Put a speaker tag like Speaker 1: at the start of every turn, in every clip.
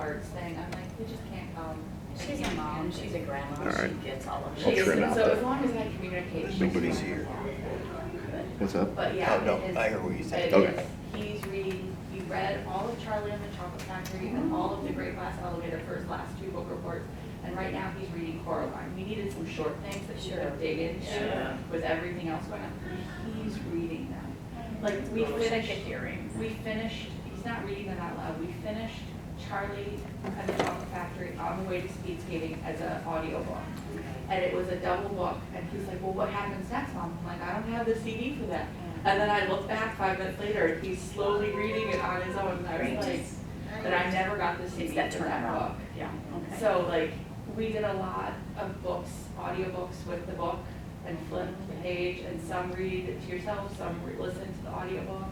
Speaker 1: arts thing, I'm like, we just can't come.
Speaker 2: She's a mom, she's a grandma,
Speaker 3: All right.
Speaker 2: she gets all of
Speaker 3: I'll
Speaker 2: it.
Speaker 3: trim out
Speaker 1: So
Speaker 3: that.
Speaker 1: as long as I communicate. she's
Speaker 3: Nobody's
Speaker 1: fine.
Speaker 3: here. What's up?
Speaker 1: But yeah.
Speaker 4: Oh, no,
Speaker 1: it is-
Speaker 4: I heard what you said.
Speaker 1: it
Speaker 3: Okay.
Speaker 1: is- He's reading, he read all of Charlie and the Chocolate Factory and all of the Great Glass Elevator for his last 2 book reports. And right now he's reading Coraline. We needed some short things that he could dig into
Speaker 2: Sure.
Speaker 1: with everything else going on. He's reading them. Like we finished, he's not reading them out loud. We finished Charlie and the Chocolate Factory on the way to speed skating as an audiobook. And it was a double book, and he's like, well, what happens next, Mom? I'm like, I don't have the CD for that. And then I look back 5 minutes later, and he's slowly reading it on his own, and I was like, but I never got the CD
Speaker 2: It's that
Speaker 1: for that book.
Speaker 2: turnaround. Yeah, okay.
Speaker 1: So like, we did a lot of books, audiobooks with the book, and flip the page, and some read it to yourself, some listen to the audiobook.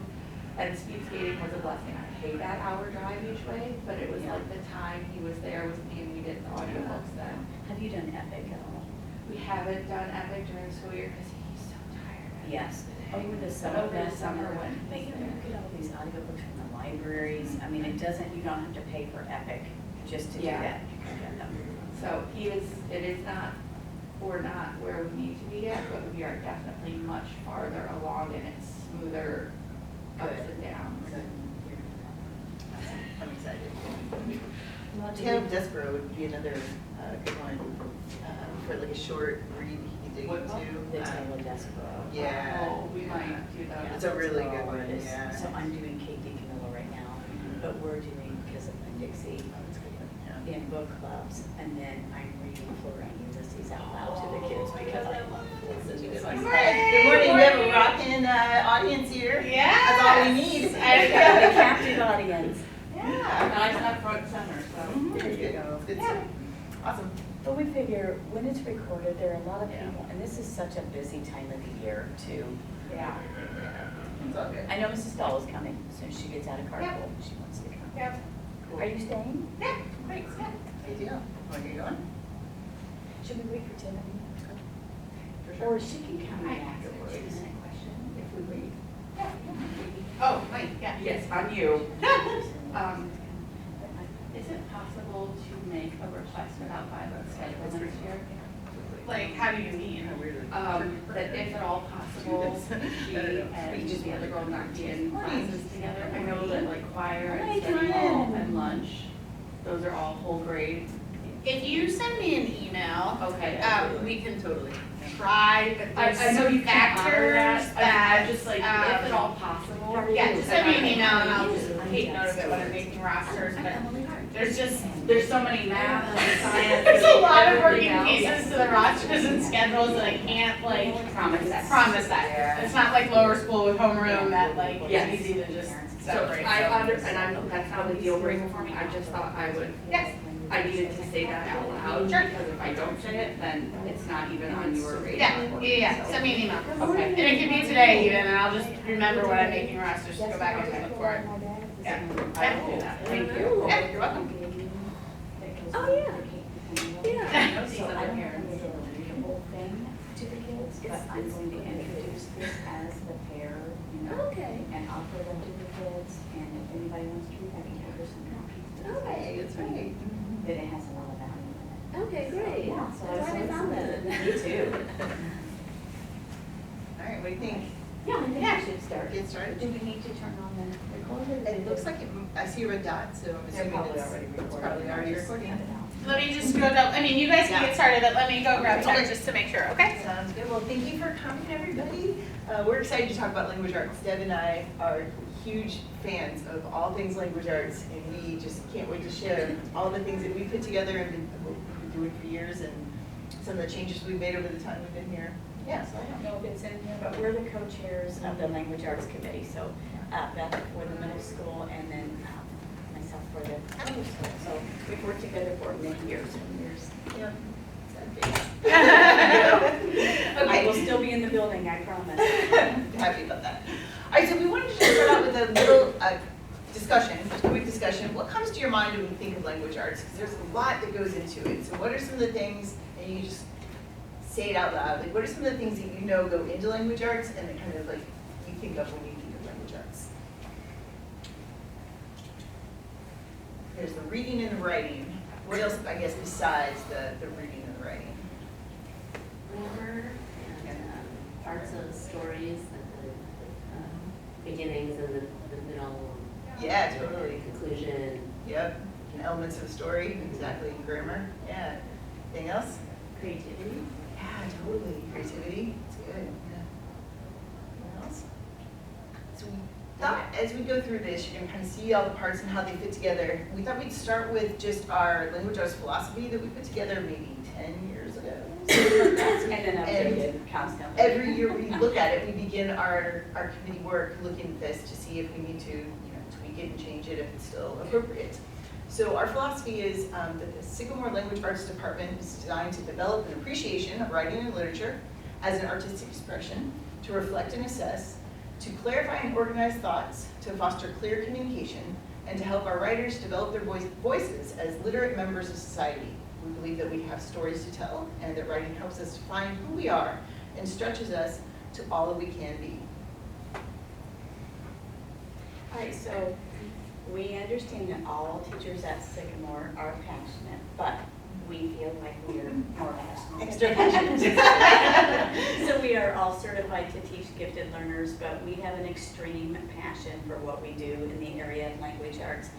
Speaker 1: And speed skating was a blessing. I hate that hour drive each way, but it was like the time he was there with me and we did the audiobooks then.
Speaker 2: Have you done Epic at all?
Speaker 1: We haven't done Epic during the school year because he's so tired.
Speaker 2: Yes. Over the summer.
Speaker 1: Over the summer when.
Speaker 2: But you know, you get all these audiobooks from the libraries. I mean, it doesn't, you don't have to pay for Epic just to do
Speaker 1: Yeah.
Speaker 2: that. You can get them.
Speaker 1: So it is not, we're not where we need to be yet, but we are definitely much farther along and it's smoother ups and downs.
Speaker 5: I'm excited. Tale of Despereaux would be another good one for like a short read you can dig
Speaker 1: What?
Speaker 5: into.
Speaker 2: The Tale of Despereaux.
Speaker 5: Yeah.
Speaker 1: Oh, we might do that.
Speaker 5: It's a really good
Speaker 2: Oh,
Speaker 5: one,
Speaker 2: it is.
Speaker 5: yeah.
Speaker 2: So I'm doing Kate DiCamillo right now, but we're doing Kiss of Winn-Dixie
Speaker 5: That's a good one, yeah.
Speaker 2: in book clubs, and then I'm reading Flora and Ulysses out loud to the kids because I love listening to them.
Speaker 5: Good morning, we have a rocking audience here.
Speaker 6: Yeah.
Speaker 5: That's all we need.
Speaker 2: The captive audience.
Speaker 5: Yeah.
Speaker 1: Nice up front center, so.
Speaker 5: There you go. Good stuff. Awesome.
Speaker 2: But we figure when it's recorded, there are a lot of
Speaker 5: Yeah.
Speaker 2: people, and this is such a busy time of the year too.
Speaker 1: Yeah.
Speaker 5: It's all good.
Speaker 2: I know Mrs. Dahl is coming, as soon as she gets out of carpool,
Speaker 6: Yeah.
Speaker 2: she wants to come.
Speaker 6: Yeah.
Speaker 2: Are you staying?
Speaker 6: Yeah, great, yeah.
Speaker 5: Good deal. Where are you going?
Speaker 2: Should we wait for Tiffany?
Speaker 5: For
Speaker 2: Or she can come
Speaker 1: I
Speaker 2: in
Speaker 1: asked a
Speaker 2: afterwards.
Speaker 1: Jason a question, if we wait.
Speaker 6: Oh, wait, yeah.
Speaker 1: Yes, on you. Is it possible to make a request without violence schedule next year?
Speaker 6: Like, how do you mean?
Speaker 1: That if at all possible, she and the other girl not be in classes together. I know that like choir
Speaker 2: Hi,
Speaker 1: and study
Speaker 2: Brian.
Speaker 1: hall and lunch, those are all whole grade.
Speaker 6: If you send me an email,
Speaker 1: Okay.
Speaker 6: we can totally try, but
Speaker 1: I
Speaker 6: there's
Speaker 1: know
Speaker 6: some
Speaker 1: you can't honor
Speaker 6: factors
Speaker 1: that.
Speaker 6: that.
Speaker 1: I just like, if at all possible.
Speaker 6: Yeah, just send me an email and I'll just take note of it when I'm making rosters, but there's just,
Speaker 1: There's so many math and science.
Speaker 6: there's a lot of
Speaker 1: everything
Speaker 6: working
Speaker 1: else.
Speaker 6: pieces to the rosters and schedules that I can't like
Speaker 1: Promise that.
Speaker 6: promise that. It's not like lower school with homeroom that like,
Speaker 1: Yes.
Speaker 6: it's easy to just
Speaker 1: So
Speaker 6: separate.
Speaker 1: that's not a deal breaker for me, I just thought
Speaker 6: Yes.
Speaker 1: I needed to say that out loud.
Speaker 6: Sure.
Speaker 1: Because if I don't say it, then it's not even on your radar.
Speaker 6: Yeah,
Speaker 1: So-
Speaker 6: send me an email.
Speaker 1: Okay.
Speaker 6: And it could be today even, and I'll just remember when I'm making rosters, to go back and look for it. Yeah.
Speaker 1: I will do that, thank you.
Speaker 6: Yeah, you're welcome.
Speaker 2: Oh, yeah.
Speaker 1: I know these
Speaker 2: So
Speaker 1: other
Speaker 2: I don't
Speaker 1: parents.
Speaker 2: think it'll be the whole thing to the kids, but I'm going to introduce this as the pair, you know.
Speaker 7: Okay.
Speaker 2: And offer them to the kids, and if anybody wants to, I can give her some copies.
Speaker 7: Okay, that's great.
Speaker 2: That it has a lot of value in it.
Speaker 7: Okay, great.
Speaker 2: Yeah, so
Speaker 7: That's why I found that.
Speaker 2: Me too.
Speaker 5: All right, what do you think?
Speaker 2: Yeah, I think
Speaker 6: Yeah.
Speaker 2: we should start.
Speaker 5: Get started?
Speaker 2: Do we need to turn on the recorder?
Speaker 5: It looks like I see a red dot, so I'm
Speaker 2: They're
Speaker 5: assuming
Speaker 2: probably
Speaker 5: it's
Speaker 2: already recording.
Speaker 5: probably already recording.
Speaker 6: Let me just go down, I mean, you guys can get started, but let me go grab
Speaker 5: Okay.
Speaker 6: Chuck just to make sure, okay?
Speaker 5: Sounds good. Well, thank you for coming, everybody. We're excited to talk about language arts. Deb and I are huge fans of all things language arts, and we just can't wait to share all the things that we put together and what we've been doing for years, and some of the changes we've made over the time we've been here. Yeah, so
Speaker 2: I don't know if it's in here, but we're the co-chairs of the Language Arts Committee, so Beth for the middle school and then myself for the middle school. So we've worked together for many years and years.
Speaker 5: yeah.
Speaker 2: I will still be in the building, I promise.
Speaker 5: Happy about that. All right, so we wanted to just start out with a little discussion, just a quick discussion. What comes to your mind when you think of language arts? Because there's a lot that goes into it. So what are some of the things, and you just say it out loud, like what are some of the things that you know go into language arts and that kind of like you think of when you think of language arts? there's the reading and the writing. What else, I guess, besides the reading and the writing?
Speaker 7: Grammar and parts of stories, like the beginnings and the middle.
Speaker 5: Yeah, totally.
Speaker 7: Conclusion.
Speaker 5: Yep, and elements of the story, exactly, grammar, yeah. Anything else?
Speaker 7: Creativity.
Speaker 5: Yeah, totally, creativity, it's good, yeah. Anything else? So we thought, as we go through this, you're gonna kind of see all the parts and how they fit together. We thought we'd start with just our language arts philosophy that we put together maybe 10 years ago.
Speaker 2: And then updated constantly.
Speaker 5: Every year we look at it, we begin our committee work looking at this to see if we need to, tweak it and change it if it's still appropriate. So our philosophy is that the Sycamore Language Arts Department is designed to develop an appreciation of writing and literature as an artistic expression, to reflect and assess, to clarify and organize thoughts, to foster clear communication, and to help our writers develop their voices as literate members of society. We believe that we have stories to tell, and that writing helps us define who we are and stretches us to all that we can be.
Speaker 2: All right, so we understand that all teachers at Sycamore are passionate, but we feel like we're more passionate.
Speaker 5: Extra passionate.
Speaker 2: So we are all certified to teach gifted learners, but we have an extreme passion for what we do in the area of language arts.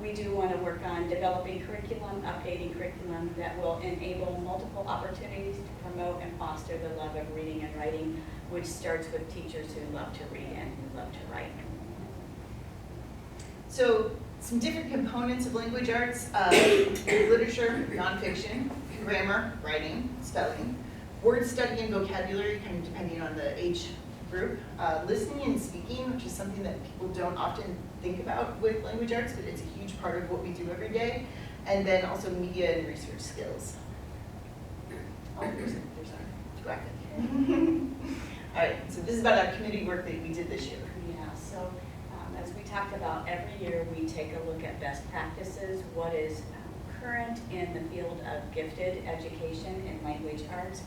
Speaker 2: We do want to work on developing curriculum, updating curriculum that will enable multiple opportunities to promote and foster the love of reading and writing, which starts with teachers who love to read and who love to write.
Speaker 5: So some different components of language arts, literature, nonfiction, grammar, writing, spelling, word study and vocabulary, kind of depending on the age group, listening and speaking, which is something that people don't often think about with language arts, but it's a huge part of what we do every day, and then also media and research skills. Oh, there's our graphic. All right, so this is about our committee work that we did this year.
Speaker 2: Yeah, so as we talked about, every year we take a look at best practices, what is current in the field of gifted education in language arts.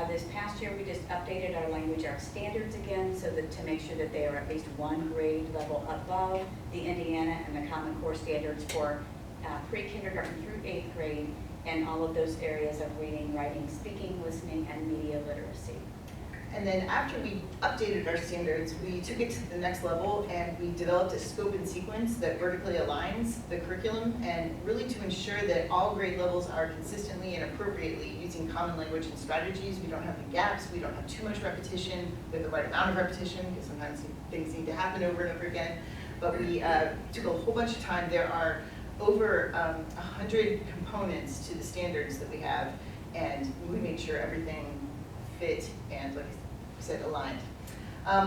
Speaker 2: This past year, we just updated our language arts standards again so that to make sure that they are at least one grade level above the Indiana and the Common Core standards for pre-kindergarten through 8th grade, and all of those areas of reading, writing, speaking, listening, and media literacy.
Speaker 5: And then after we updated our standards, we took it to the next level and we developed a scope and sequence that vertically aligns the curriculum, and really to ensure that all grade levels are consistently and appropriately using common language and strategies. We don't have any gaps, we don't have too much repetition, we have the right amount of repetition, because sometimes things need to happen over and over again. But we took a whole bunch of time. There are over 100 components to the standards that we have, and we made sure everything fit and, like I said, aligned.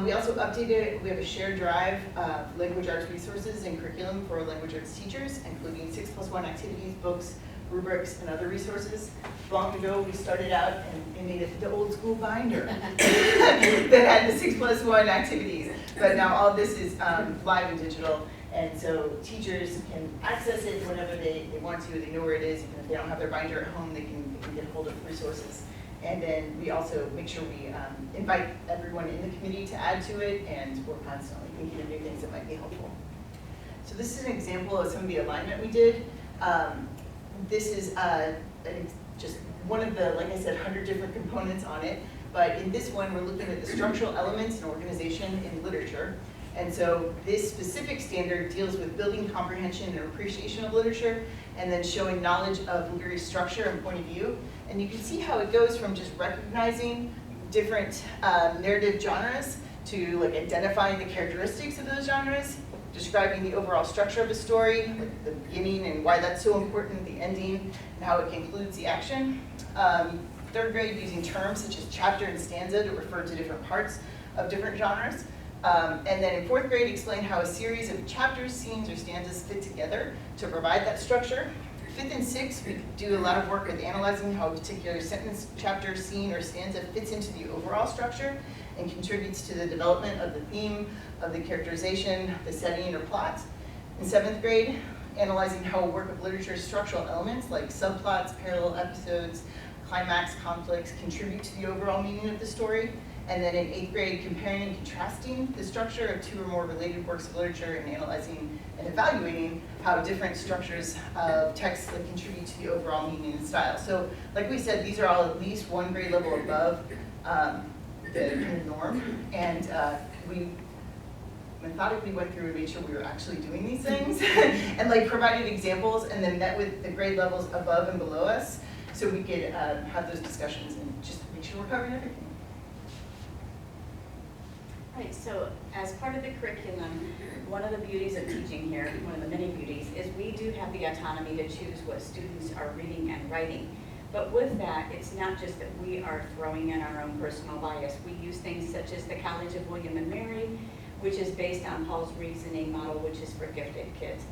Speaker 5: We also updated, we have a shared drive of language arts resources and curriculum for language arts teachers, including 6+1 activities, books, rubrics, and other resources. Long ago, we started out and made it the old school binder that had the 6+1 activities, but now all this is live and digital, and so teachers can access it whenever they want to. They know where it is. Even if they don't have their binder at home, they can get hold of resources. And then we also make sure we invite everyone in the committee to add to it, and we're constantly thinking of new things that might be helpful. So this is an example of some of the alignment we did. This is just one of the, like I said, 100 different components on it. But in this one, we're looking at the structural elements and organization in literature. And so this specific standard deals with building comprehension and appreciation of literature, and then showing knowledge of literary structure and point of view. And you can see how it goes from just recognizing different narrative genres to like identifying the characteristics of those genres, describing the overall structure of a story, like the beginning and why that's so important, the ending, and how it concludes the action. Third grade, using terms such as chapter and stanza to refer to different parts of different genres. And then in fourth grade, explain how a series of chapters, scenes, or stanzas fit together to provide that structure. Fifth and sixth, we do a lot of work with analyzing how a particular sentence, chapter, scene, or stanza fits into the overall structure and contributes to the development of the theme, of the characterization, the setting, or plot. In seventh grade, analyzing how a work of literature's structural elements like subplots, parallel episodes, climax, conflicts contribute to the overall meaning of the story. And then in 8th grade, comparing and contrasting the structure of 2 or more related works of literature and analyzing and evaluating how different structures of text like, contribute to the overall meaning and style. So like we said, these are all at least 1 grade level above the kind of norm. And we methodically went through and made sure we were actually doing these things and like provided examples and then met with the grade levels above and below us so we could have those discussions and just make sure we're covering everything.
Speaker 2: Right, so as part of the curriculum, one of the beauties of teaching here, one of the many beauties, is we do have the autonomy to choose what students are reading and writing. But with that, it's not just that we are throwing in our own personal bias. We use things such as the College of William and Mary, which is based on Paul's reasoning model, which is for gifted kids.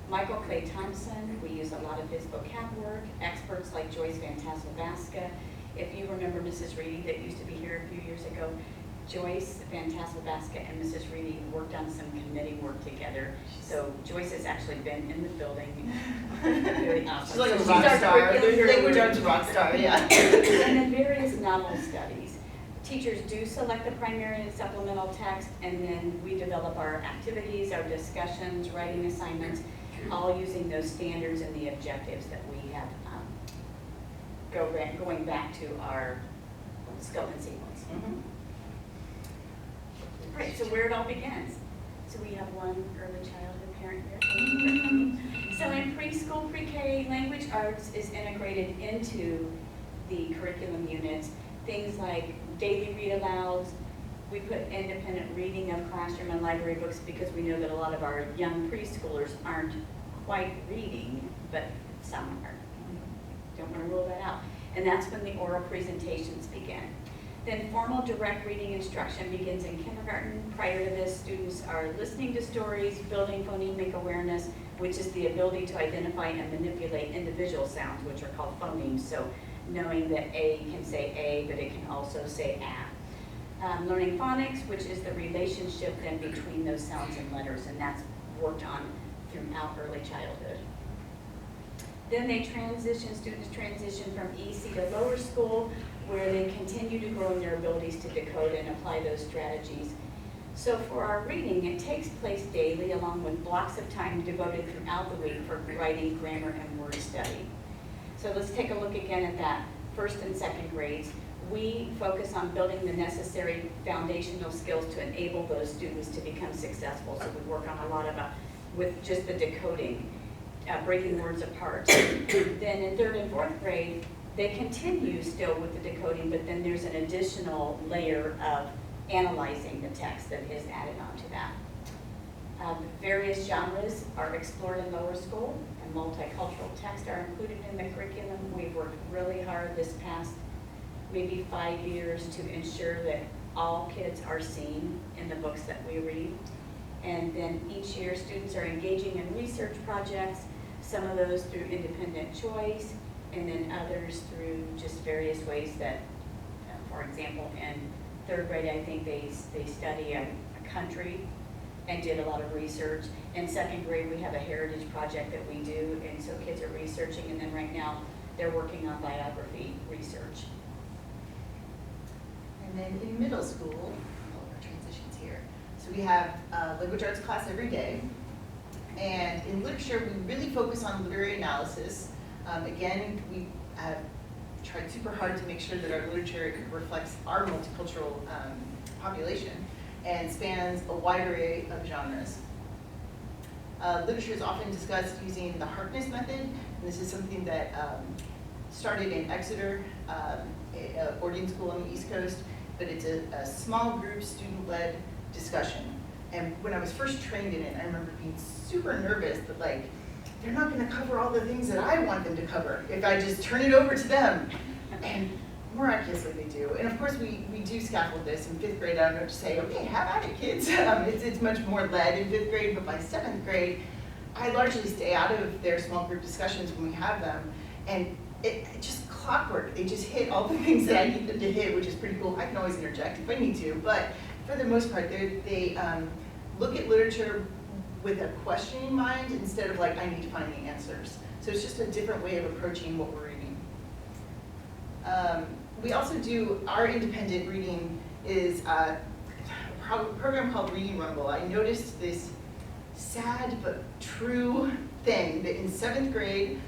Speaker 2: Michael Clay Thompson, we use a lot of his vocab work. Experts like Joyce Van Tassel-Vasca. If you remember Mrs. Reedy that used to be here a few years ago, Joyce Van Tassel-Vasca and Mrs. Reedy worked on some committee work together. So Joyce has actually been in the building. Really awesome.
Speaker 5: She's like a
Speaker 2: So
Speaker 5: rock
Speaker 2: our
Speaker 5: star,
Speaker 2: curriculum
Speaker 5: language
Speaker 2: guru.
Speaker 5: arts rock star, yeah.
Speaker 2: And then various novel studies. Teachers do select the primary and supplemental text, and then we develop our activities, our discussions, writing assignments, all using those standards and the objectives that we have going back to our scope and sequence. Right, so where it all begins. So we have one early childhood parent here. So in preschool, pre-K, language arts is integrated into the curriculum units. Things like daily read alouds. We put independent reading of classroom and library books because we know that a lot of our young preschoolers aren't quite reading, but some are. Don't want to rule that out. And that's when the oral presentations begin. Then formal direct reading instruction begins in kindergarten. Prior to this, students are listening to stories, building phonemic awareness, which is the ability to identify and manipulate individual sounds, which are called phonemes. So knowing that A can say A, but it can also say A. Learning phonics, which is the relationship then between those sounds and letters, and that's worked on throughout early childhood. Then students transition from EC to lower school, where they continue to grow in their abilities to decode and apply those strategies. So for our reading, it takes place daily along with blocks of time devoted throughout the week for writing, grammar, and word study. So let's take a look again at that first and second grades. We focus on building the necessary foundational skills to enable those students to become successful. So we work on a lot about with just the decoding, breaking words apart. Then in 3rd and 4th grade, they continue still with the decoding, but then there's an additional layer of analyzing the text that is added onto that. Various genres are explored in lower school, and multicultural texts are included in the curriculum. We've worked really hard this past maybe 5 years to ensure that all kids are seen in the books that we read. And then each year, students are engaging in research projects, some of those through independent choice, and then others through just various ways that, for example, in 3rd grade, I think they study a country and did a lot of research. In 2nd grade, we have a heritage project that we do, and so kids are researching, and then right now, they're working on biography research.
Speaker 5: And then in middle school, all of our transitions here. So we have language arts class every day. And in literature, we really focus on literary analysis. Again, we have tried super hard to make sure that our literature reflects our multicultural population and spans a wide array of genres. Literature is often discussed using the Harkness method, and this is something that started in Exeter, a boarding school on the East Coast, but it's a small group, student-led discussion. And when I was first trained in it, I remember being super nervous that like, they're not gonna cover all the things that I want them to cover if I just turn it over to them. And miraculously they do. And of course we do scaffold this in 5th grade. I don't know what to say, okay, have at it, kids. It's much more led in 5th grade, but by 7th grade, I largely stay out of their small group discussions when we have them. And it just clockwork. They just hit all the things that I need them to hit, which is pretty cool. I can always interject if I need to, but for the most part, they look at literature with a question in mind instead of like, I need to find the answers. So it's just a different way of approaching what we're reading. We also do, our independent reading is a program called Reading Rumble. I noticed this sad but true thing that in 7th grade,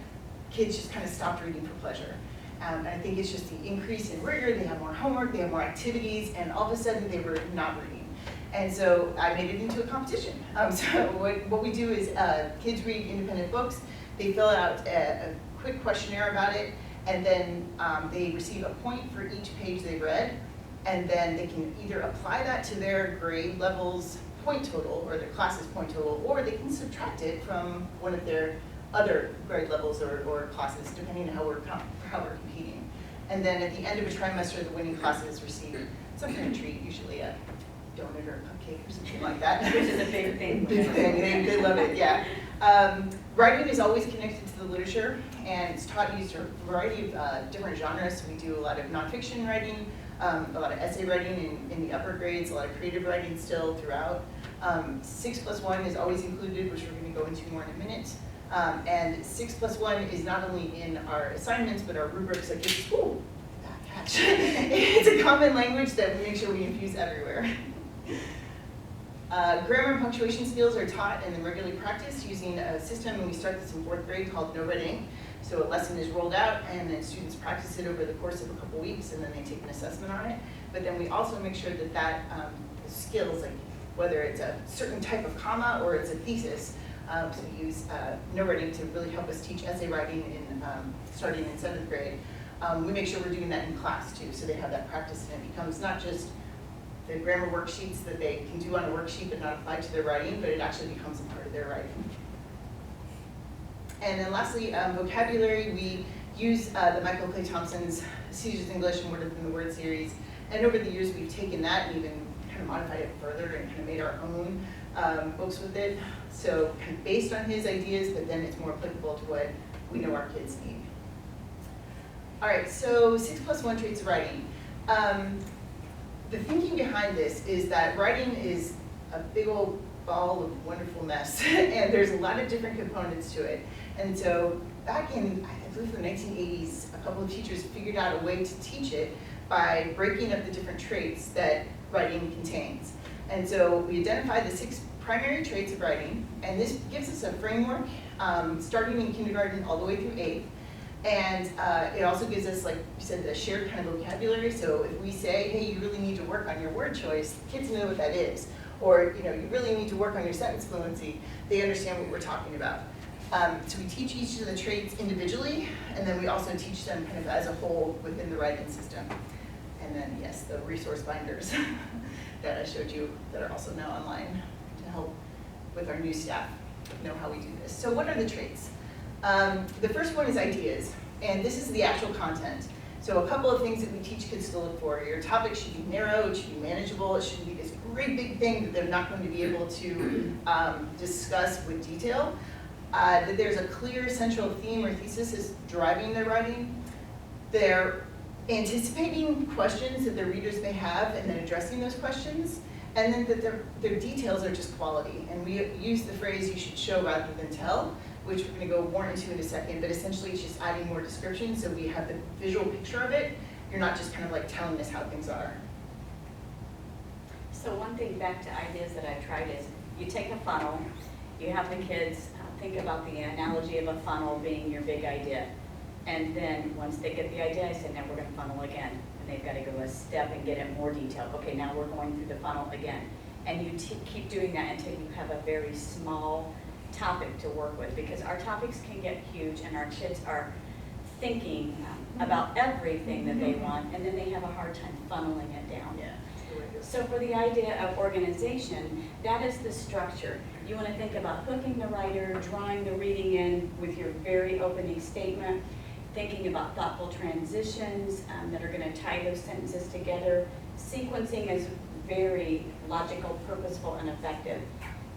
Speaker 5: kids just kind of stopped reading for pleasure. I think it's just the increase in rigor, they have more homework, they have more activities, and all of a sudden they were not reading. And so I made it into a competition. So what we do is kids read independent books, they fill out a quick questionnaire about it, and then they receive a point for each page they've read, and then they can either apply that to their grade level's point total, or their class's point total, or they can subtract it from one of their other grade levels or classes, depending on how we're competing. And then at the end of a trimester, the winning classes receive some kind of treat, usually a donut or a cupcake or something like that.
Speaker 2: Which is a big thing.
Speaker 5: Big thing, they love it, yeah. Writing is always connected to the literature, and it's taught used a variety of different genres. So we do a lot of nonfiction writing, a lot of essay writing in the upper grades, a lot of creative writing still throughout. 6+1 is always included, which we're going to go into more in a minute. And 6+1 is not only in our assignments, but our rubrics at school. Catch. It's a common language that we make sure we infuse everywhere. Grammar and punctuation skills are taught and then regularly practiced using a system, and we start this in 4th grade, called No Reading. So a lesson is rolled out, and then students practice it over the course of a couple weeks, and then they take an assessment on it. But then we also make sure that skills, like whether it's a certain type of comma or it's a thesis, so we use No Reading to really help us teach essay writing starting in 7th grade. We make sure we're doing that in class too, so they have that practice, and it becomes not just the grammar worksheets that they can do on a worksheet but not apply to their writing, but it actually becomes a part of their writing. And then lastly, vocabulary. We use the Michael Clay Thompson's Caesar's English and Word Within the Word series, and over the years we've taken that and even kind of modified it further and kind of made our own books with it. So kind of based on his ideas, but then it's more applicable to what we know our kids need. All right, so 6+1 traits of writing. The thinking behind this is that writing is a big old ball of wonderful mess, and there's a lot of different components to it. And so back in, I believe the 1980s, a couple of teachers figured out a way to teach it by breaking up the different traits that writing contains. And so we identified the 6 primary traits of writing, and this gives us a framework starting in kindergarten all the way through 8th. And it also gives us, like you said, a shared kind of vocabulary. So if we say, hey, you really need to work on your word choice, kids know what that is. Or, you really need to work on your sentence fluency, they understand what we're talking about. So we teach each of the traits individually, and then we also teach them kind of as a whole within the writing system. And then, yes, the resource binders that I showed you that are also now online to help with our new staff know how we do this. So what are the traits? The first one is ideas, and this is the actual content. So a couple of things that we teach kids to look for. Your topic should be narrow, it should be manageable, it shouldn't be this great big thing that they're not going to be able to discuss with detail. That there's a clear central theme or thesis is driving their writing. They're anticipating questions that their readers may have and then addressing those questions. And then that their details are just quality. And we use the phrase, you should show rather than tell, which we're going to go more into in a second, but essentially it's just adding more description so we have the visual picture of it. You're not just kind of like telling us how things are.
Speaker 2: So one thing back to ideas that I've tried is you take a funnel, you have the kids think about the analogy of a funnel being your big idea. And then once they get the idea, I said, now we're going to funnel again. And they've got to go a step and get it more detailed. Okay, now we're going through the funnel again. And you keep doing that until you have a very small topic to work with, because our topics can get huge and our kids are thinking about everything that they want, and then they have a hard time funneling it down.
Speaker 5: Yeah.
Speaker 2: So for the idea of organization, that is the structure. You want to think about hooking the writer, drawing the reading in with your very opening statement, thinking about thoughtful transitions that are going to tie those sentences together. Sequencing is very logical, purposeful, and effective.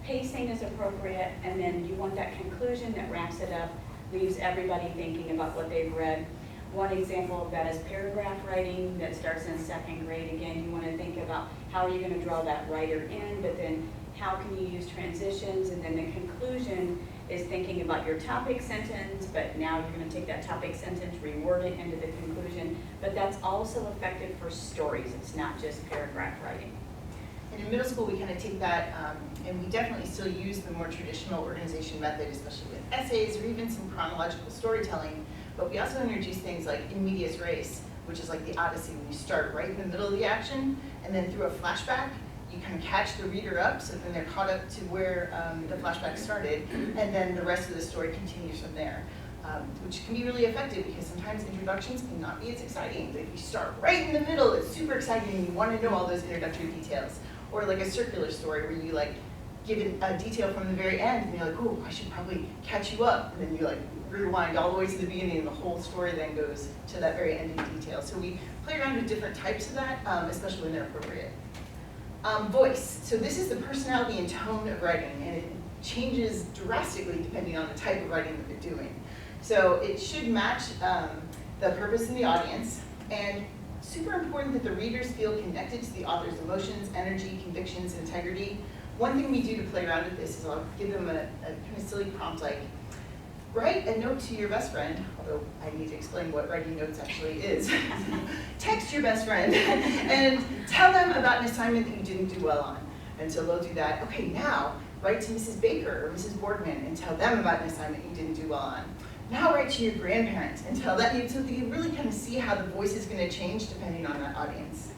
Speaker 2: Pacing is appropriate, and then you want that conclusion that wraps it up, leaves everybody thinking about what they've read. One example of that is paragraph writing that starts in 2nd grade. Again, you want to think about how are you going to draw that writer in, but then how can you use transitions, and then the conclusion is thinking about your topic sentence, but now you're gonna take that topic sentence, reword it into the conclusion. But that's also effective for stories. It's not just paragraph writing.
Speaker 5: And in middle school, we kind of take that, and we definitely still use the more traditional organization method, especially with essays or even some chronological storytelling. But we also introduce things like in medias res, which is like the Odyssey, when you start right in the middle of the action, and then through a flashback, you kind of catch the reader up, so then they're caught up to where the flashback started, and then the rest of the story continues from there, which can be really effective because sometimes introductions can not be as exciting. But if you start right in the middle, it's super exciting and you want to know all those introductory details. Or like a circular story where you like give it a detail from the very end, and you're like, oh, I should probably catch you up, and then you like rewind all the way to the beginning, and the whole story then goes to that very ending detail. So we play around with different types of that, especially when they're appropriate. Voice. So this is the personality and tone of writing, and it changes drastically depending on the type of writing that they're doing. So it should match the purpose and the audience, and super important that the readers feel connected to the author's emotions, energy, convictions, integrity. One thing we do to play around with this is I'll give them a kind of silly prompt like, write a note to your best friend, although I need to explain what writing notes actually is. Text your best friend and tell them about an assignment that you didn't do well on. And so they'll do that. Okay, now write to Mrs. Baker or Mrs. Boardman and tell them about an assignment you didn't do well on. Now write to your grandparents and tell them, so that you really kind of see how the voice is going to change depending on that audience.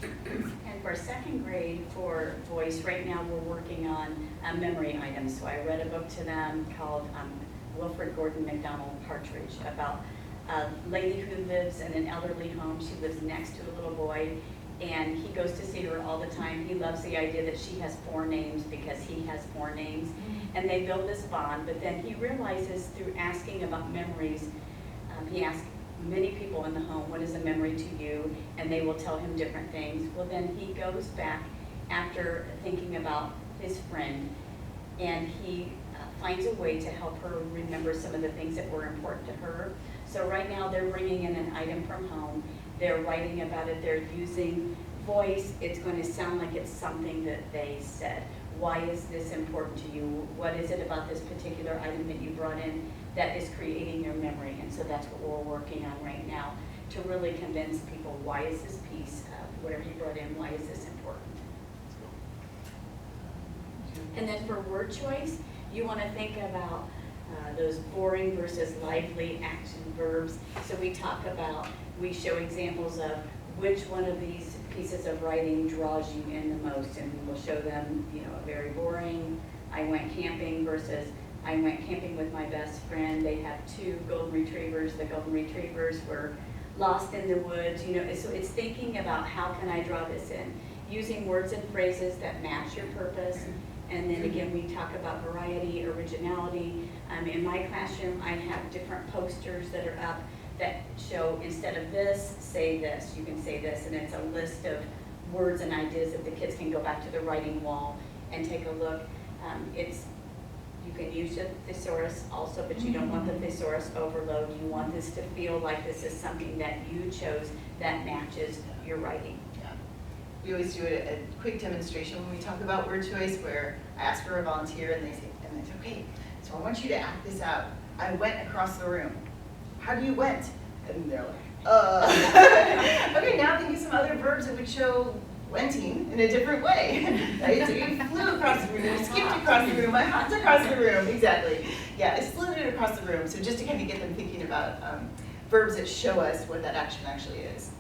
Speaker 2: And for second grade for voice, right now we're working on memory items. So I read a book to them called Wilfred Gordon MacDonald Partridge about a lady who lives in an elderly home. She lives next to a little boy, and he goes to see her all the time. He loves the idea that she has 4 names because he has 4 names. And they build this bond, but then he realizes through asking about memories, he asks many people in the home, what is a memory to you? And they will tell him different things. Well, then he goes back after thinking about his friend, and he finds a way to help her remember some of the things that were important to her. So right now they're bringing in an item from home. They're writing about it. They're using voice. It's going to sound like it's something that they said. Why is this important to you? What is it about this particular item that you brought in that is creating your memory? And so that's what we're working on right now, to really convince people, why is this piece of whatever you brought in, why is this important? And then for word choice, you want to think about those boring versus lively action verbs. So we talk about, we show examples of which one of these pieces of writing draws you in the most, and we'll show them, you know, a very boring, I went camping versus I went camping with my best friend. They have 2 golden retrievers. The golden retrievers were lost in the woods, you know, so it's thinking about how can I draw this in, using words and phrases that match your purpose. And then again, we talk about variety, originality. In my classroom, I have different posters that are up that show, instead of this, say this. You can say this, and it's a list of words and ideas that the kids can go back to the writing wall and take a look. You can use a thesaurus also, but you don't want the thesaurus overload. You want this to feel like this is something that you chose that matches your writing.
Speaker 5: Yeah. We always do a quick demonstration when we talk about word choice, where I ask for a volunteer and they say, okay, so I want you to act this out. I went across the room. How do you went? And they're like, okay, now think of some other verbs that would show wenting in a different way. Right? So you flew across the room, you skipped across the room, I hopped across the room. Exactly. Yeah, I slid it across the room. So just to kind of get them thinking about verbs that show us what that action actually is.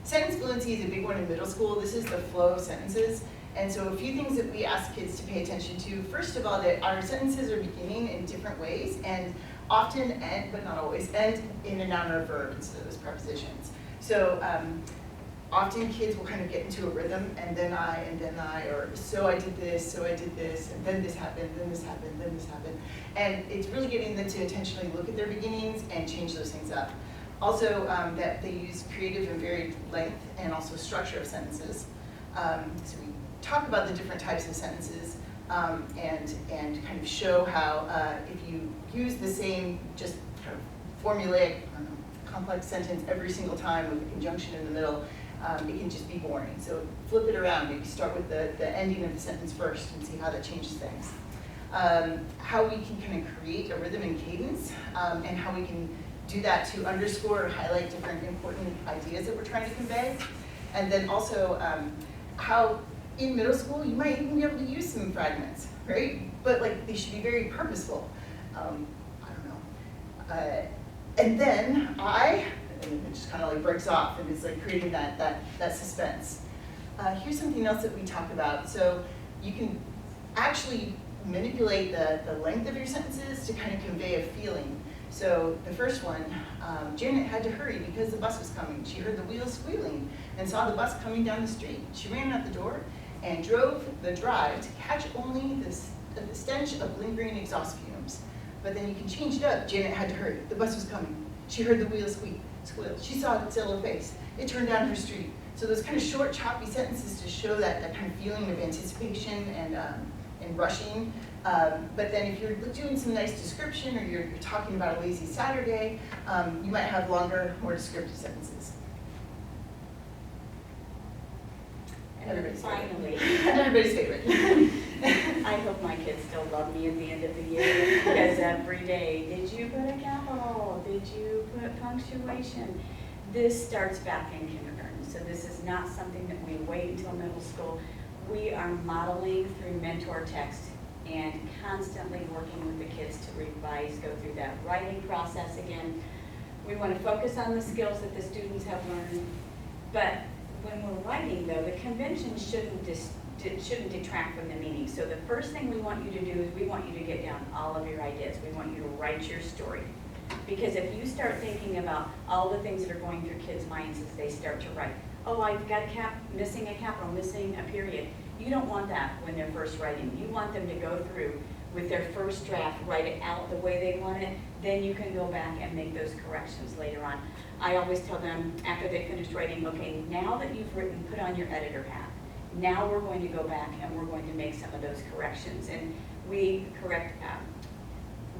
Speaker 5: Sentence fluency is a big one in middle school. This is the flow of sentences. And so a few things that we ask kids to pay attention to. First of all, that our sentences are beginning in different ways, and often end, but not always, end in a noun or a verb instead of those prepositions. So often kids will kind of get into a rhythm, and then I, or so I did this, and then this happened, then this happened, then this happened. And it's really getting them to intentionally look at their beginnings and change those things up. Also, that they use creative and varied length and also structure of sentences. So we talk about the different types of sentences and kind of show how if you use the same just kind of formulaic, complex sentence every single time with a conjunction in the middle, it can just be boring. So flip it around. Maybe start with the ending of the sentence first and see how that changes things. how we can kind of create a rhythm and cadence, and how we can do that to underscore or highlight different important ideas that we're trying to convey. And then also how in middle school you might even be able to use some fragments, right? But like they should be very purposeful. I don't know. And then and it just kind of like breaks off and it's like creating that suspense. Here's something else that we talk about. So you can actually manipulate the length of your sentences to kind of convey a feeling. So the first one, Janet had to hurry because the bus was coming. She heard the wheels squealing and saw the bus coming down the street. She ran out the door and drove the drive to catch only the stench of lingering exhaust fumes. But then you can change it up. Janet had to hurry. The bus was coming. She heard the wheels squeal. She saw its yellow face. It turned down her street. So those kind of short, choppy sentences to show that kind of feeling of anticipation and rushing. But then if you're doing some nice description or you're talking about a lazy Saturday, you might have longer, more descriptive sentences.
Speaker 2: And finally,
Speaker 5: Everybody's favorite.
Speaker 2: I hope my kids still love me at the end of the year, because every day, did you put a capital? Did you put punctuation? This starts back in kindergarten, so this is not something that we wait until middle school. We are modeling through mentor text and constantly working with the kids to revise, go through that writing process again. We want to focus on the skills that the students have learned, but when we're writing though, the convention shouldn't detract from the meaning. So the first thing we want you to do is we want you to get down all of your ideas. We want you to write your story. Because if you start thinking about all the things that are going through kids' minds as they start to write, oh, I've got missing a capital, missing a period. You don't want that when they're first writing. You want them to go through with their first draft, write it out the way they want it, then you can go back and make those corrections later on. I always tell them after they finish writing, okay, now that you've written, put on your editor hat. Now we're going to go back and we're going to make some of those corrections. And we correct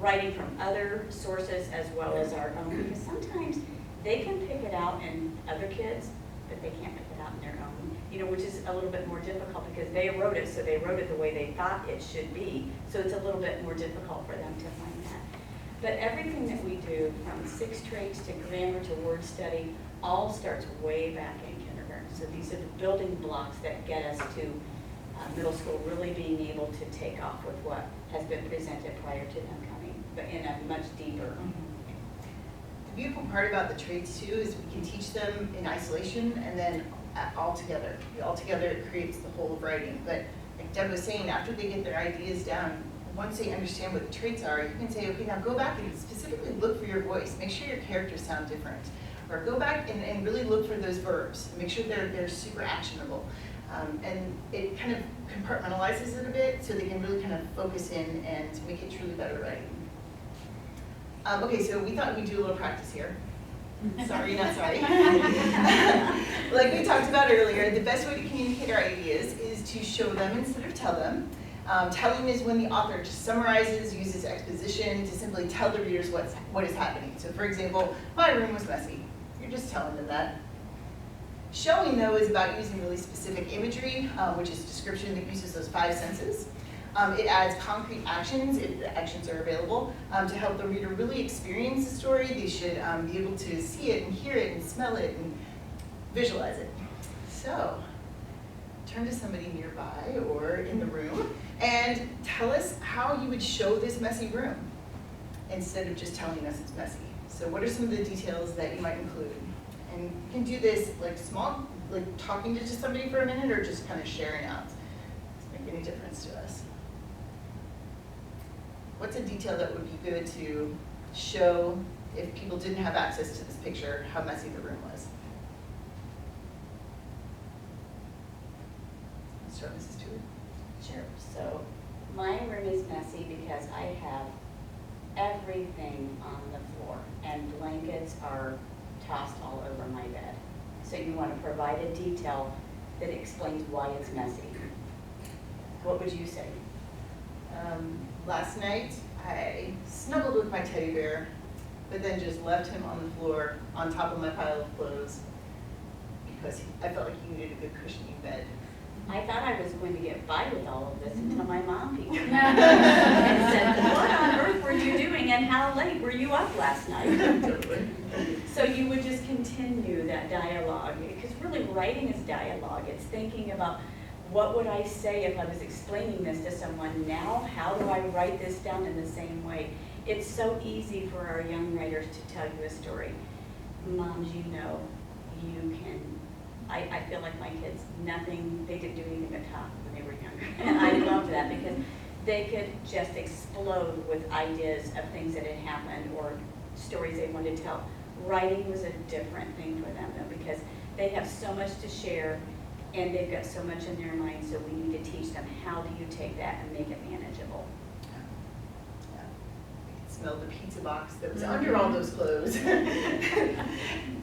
Speaker 2: writing from other sources as well as our own, because sometimes they can pick it out in other kids, but they can't pick it out in their own, which is a little bit more difficult because they wrote it, so they wrote it the way they thought it should be. So it's a little bit more difficult for them to find that. But everything that we do, from 6 traits to grammar to word study, all starts way back in kindergarten. So these are the building blocks that get us to middle school really being able to take off with what has been presented prior to them coming, but in a much deeper.
Speaker 5: The beautiful part about the traits too is we can teach them in isolation and then all together. All together it creates the whole of writing. But like Deb was saying, after they get their ideas down, once they understand what the traits are, you can say, okay, now go back and specifically look for your voice. Make sure your characters sound different. Or go back and really look for those verbs. Make sure they're super actionable. And it kind of compartmentalizes it a bit so they can really kind of focus in and make it truly better writing. Okay, so we thought we'd do a little practice here. Sorry, not sorry. Like we talked about earlier, the best way to communicate our ideas is to show them instead of tell them. Telling is when the author just summarizes, uses exposition to simply tell the readers what is happening. So for example, my room was messy. You're just telling them that. Showing, though, is about using really specific imagery, which is description that uses those 5 senses. It adds concrete actions, if the actions are available, to help the reader really experience the story. They should be able to see it and hear it and smell it and visualize it. So, turn to somebody nearby or in the room and tell us how you would show this messy room instead of just telling us it's messy. So what are some of the details that you might include? And you can do this like small, like talking to just somebody for a minute or just kind of sharing out. Doesn't make any difference to us. What's a detail that would be good to show if people didn't have access to this picture, how messy the room was? Let's start with Mrs. Stewart.
Speaker 2: Sure. So my room is messy because I have everything on the floor and blankets are tossed all over my bed. So you want to provide a detail that explains why it's messy. What would you say?
Speaker 5: Last night, I snuggled with my teddy bear, but then just left him on the floor on top of my pile of clothes because I felt like he needed a good cushioning bed.
Speaker 2: I thought I was going to get by with all of this until my mom peeked in and said, what on earth were you doing and how late were you up last night? So you would just continue that dialogue, because really writing is dialogue. It's thinking about, what would I say if I was explaining this to someone now? How do I write this down in the same way? It's so easy for our young writers to tell you a story. Moms, you know, you can, I feel like my kids, they didn't do anything but talk when they were younger. And I loved that because they could just explode with ideas of things that had happened or stories they wanted to tell. Writing was a different thing for them though, because they have so much to share and they've got so much in their mind, so we need to teach them how do you take that and make it manageable.
Speaker 5: Yeah. I could smell the pizza box that was under all those clothes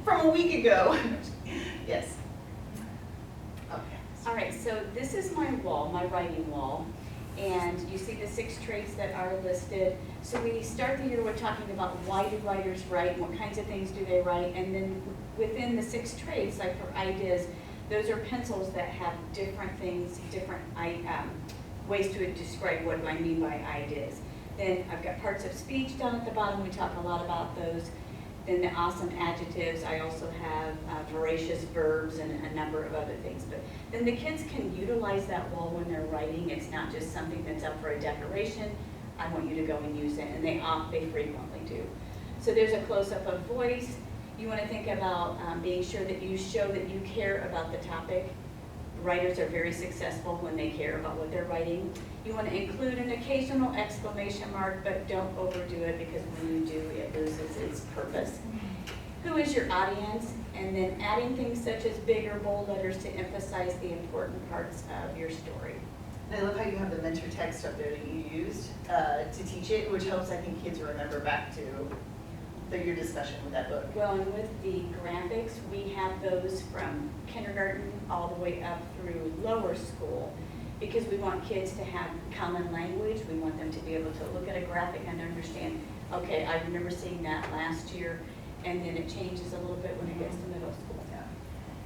Speaker 5: from a week ago. Yes. Okay.
Speaker 2: All right, so this is my wall, my writing wall, and you see the 6 traits that are listed. So we start the year with talking about why do writers write, and what kinds of things do they write, and then within the 6 traits, like for ideas, those are pencils that have different things, different ways to describe what do I mean by ideas. Then I've got parts of speech down at the bottom, we talk a lot about those. Then the awesome adjectives, I also have voracious verbs and a number of other things. But then the kids can utilize that wall when they're writing. It's not just something that's up for a decoration. I want you to go and use it, and they frequently do. So there's a close-up of voice. You want to think about being sure that you show that you care about the topic. Writers are very successful when they care about what they're writing. You want to include an occasional exclamation mark, but don't overdo it because when you do, it loses its purpose. Who is your audience? And then adding things such as big or bold letters to emphasize the important parts of your story.
Speaker 5: And I love how you have the mentor text up there that you used to teach it, which helps, I think, kids remember back to your discussion with that book.
Speaker 2: Well, and with the graphics, we have those from kindergarten all the way up through lower school because we want kids to have common language. We want them to be able to look at a graphic and understand, okay, I remember seeing that last year, and then it changes a little bit when it gets to middle school.
Speaker 5: Yeah.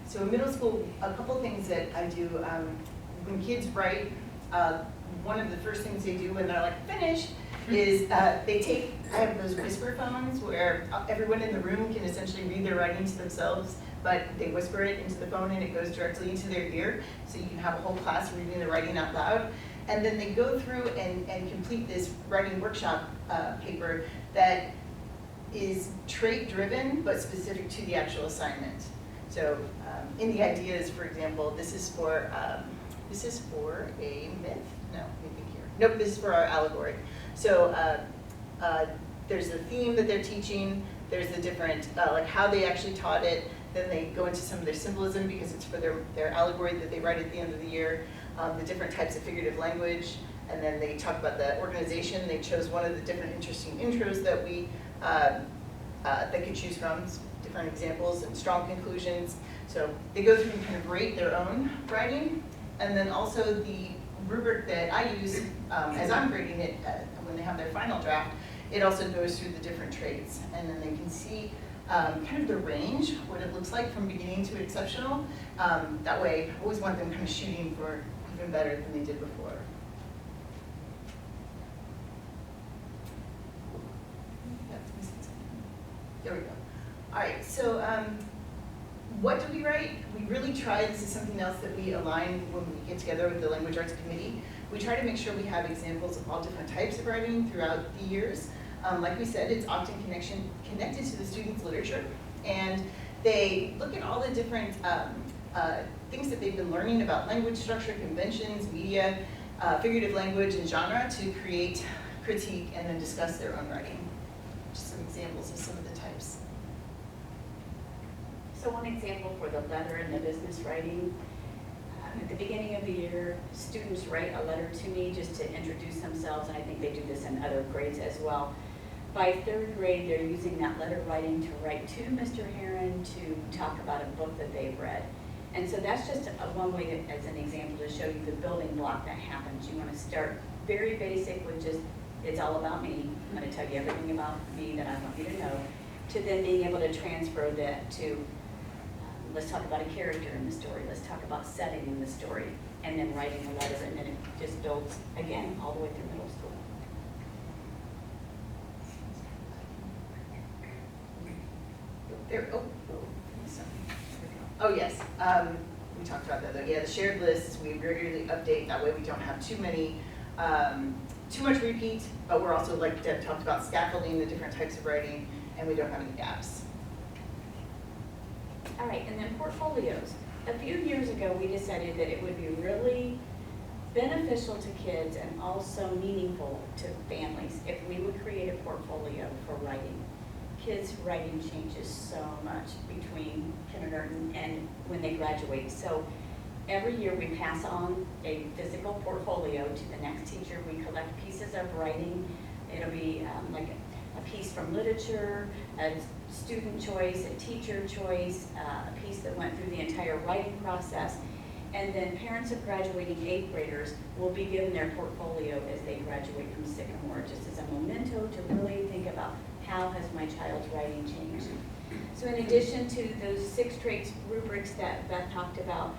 Speaker 5: So in middle school, a couple things that I do, when kids write, one of the first things they do when they're like finished is I have those whisper phones where everyone in the room can essentially read their writing to themselves, but they whisper it into the phone and it goes directly into their ear, so you can have a whole class reading the writing out loud. And then they go through and complete this writing workshop paper that is trait driven, but specific to the actual assignment. So in the ideas, for example, this is for a myth? No, let me think here. Nope, this is for our allegory. So there's a theme that they're teaching, there's the different, like how they actually taught it, then they go into some of their symbolism because it's for their allegory that they write at the end of the year, the different types of figurative language, and then they talk about the organization. They chose one of the different interesting intros that we they could choose from, different examples and strong conclusions. So they go through and kind of rate their own writing, and then also the rubric that I use as I'm grading it when they have their final draft, it also goes through the different traits, and then they can see kind of the range, what it looks like from beginning to exceptional. That way, I always want them kind of shooting for even better than they did before. There we go. All right, so what do we write? We really try, this is something else that we align when we get together with the Language Arts Committee. We try to make sure we have examples of all different types of writing throughout the years. Like we said, it's often connected to the students' literature, and they look at all the different things that they've been learning about language structure, conventions, media, figurative language, and genre to create, critique, and then discuss their own writing. Just some examples of some of the types.
Speaker 2: So one example for the letter and the business writing, at the beginning of the year, students write a letter to me just to introduce themselves, and I think they do this in other grades as well. By third grade, they're using that letter writing to write to Mr. Heron to talk about a book that they've read. And so that's just one way, as an example, to show you the building block that happens. You want to start very basic with just, it's all about me. I'm going to tell you everything about me that I want you to know, to then being able to transfer that to let's talk about a character in the story, let's talk about setting in the story, and then writing a letter, and then it just builds, again, all the way through middle school.
Speaker 5: There, oh, yes, we talked about that though. Yeah, the shared lists, we regularly update, that way we don't have too much repeat, but we're also, like Deb talked about, scaffolding the different types of writing, and we don't have any gaps.
Speaker 2: All right, and then portfolios. A few years ago, we decided that it would be really beneficial to kids and also meaningful to families if we would create a portfolio for writing. Kids' writing changes so much between kindergarten and when they graduate. So every year we pass on a physical portfolio to the next teacher. We collect pieces of writing. It'll be like a piece from literature, a student choice, a teacher choice, a piece that went through the entire writing process. And then parents of graduating 8th graders will be given their portfolio as they graduate from Sycamore, just as a memento to really think about how has my child's writing changed. So in addition to those 6 traits rubrics that Beth talked about,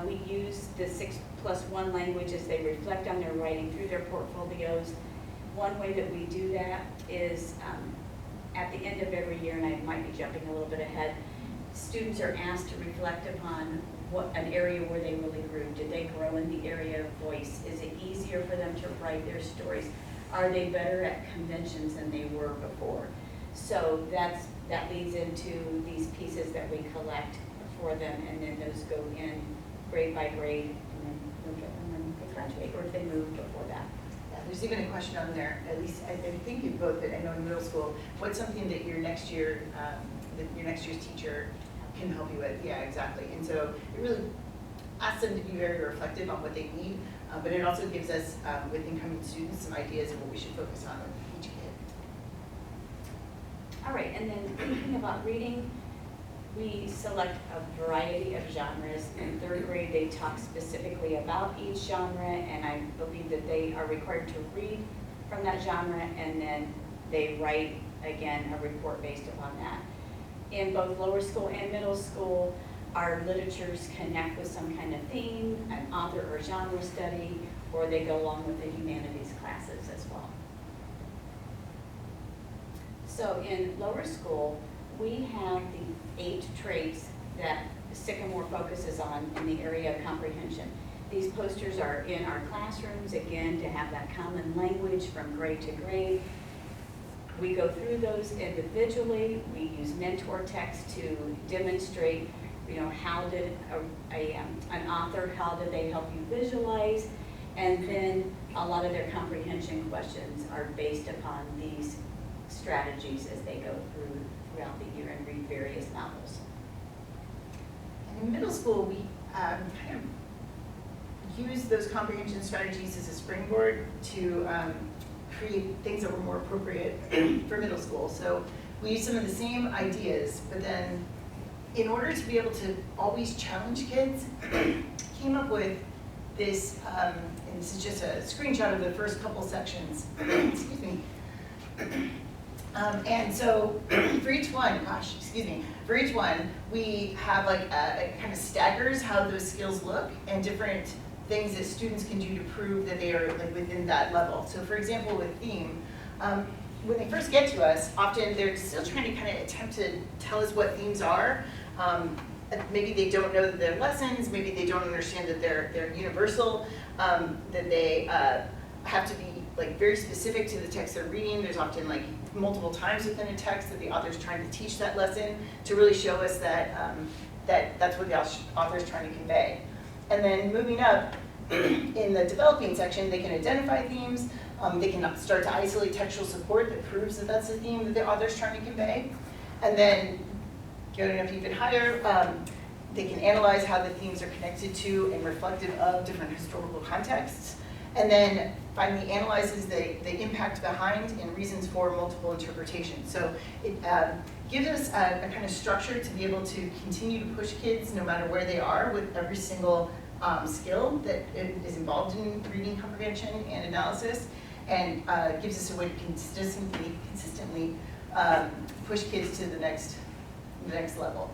Speaker 2: we use the 6+1 language as they reflect on their writing through their portfolios. One way that we do that is at the end of every year, and I might be jumping a little bit ahead, students are asked to reflect upon what an area where they really grew. Did they grow in the area of voice? Is it easier for them to write their stories? Are they better at conventions than they were before? So that leads into these pieces that we collect for them, and then those go in grade by grade, and then we'll get them when they graduate, or if they move before that.
Speaker 5: Yeah, there's even a question on there, at least I think you both, but I know in middle school, what's something that your next year's teacher can help you with? Yeah, exactly. And so it really asks them to be very reflective on what they need, but it also gives us, with incoming students, some ideas of what we should focus on with each kid.
Speaker 2: All right, and then thinking about reading, we select a variety of genres. In 3rd grade, they talk specifically about each genre, and I believe that they are required to read from that genre, and then they write, again, a report based upon that. In both lower school and middle school, our literatures connect with some kind of theme, an author or genre study, or they go along with the humanities classes as well. So in lower school, we have the 8 traits that Sycamore focuses on in the area of comprehension. These posters are in our classrooms, again, to have that common language from grade to grade. We go through those individually. We use mentor text to demonstrate, how did an author, how did they help you visualize? And then a lot of their comprehension questions are based upon these strategies as they go throughout the year and read various novels.
Speaker 5: And in middle school, we kind of use those comprehension strategies as a springboard to create things that were more appropriate for middle school. So we use some of the same ideas, but then in order to be able to always challenge kids, came up with this, and this is just a screenshot of the first couple sections, excuse me. And so for each one, for each one, we have like it kind of staggers how those skills look and different things that students can do to prove that they are like within that level. So for example, with theme, when they first get to us, often they're still trying to kind of attempt to tell us what themes are. Maybe they don't know that they're lessons, maybe they don't understand that they're universal, that they have to be like very specific to the text they're reading. There's often like multiple times within a text that the author's trying to teach that lesson to really show us that that's what the author's trying to convey. And then moving up in the developing section, they can identify themes. They can start to isolate textual support that proves that that's a theme that the author's trying to convey. And then going up even higher, they can analyze how the themes are connected to and reflective of different historical contexts. And then finally analyzes the impact behind and reasons for multiple interpretations. So it gives us a kind of structure to be able to continue to push kids no matter where they are with every single skill that is involved in reading comprehension and analysis, and gives us a way to consistently push kids to the next level.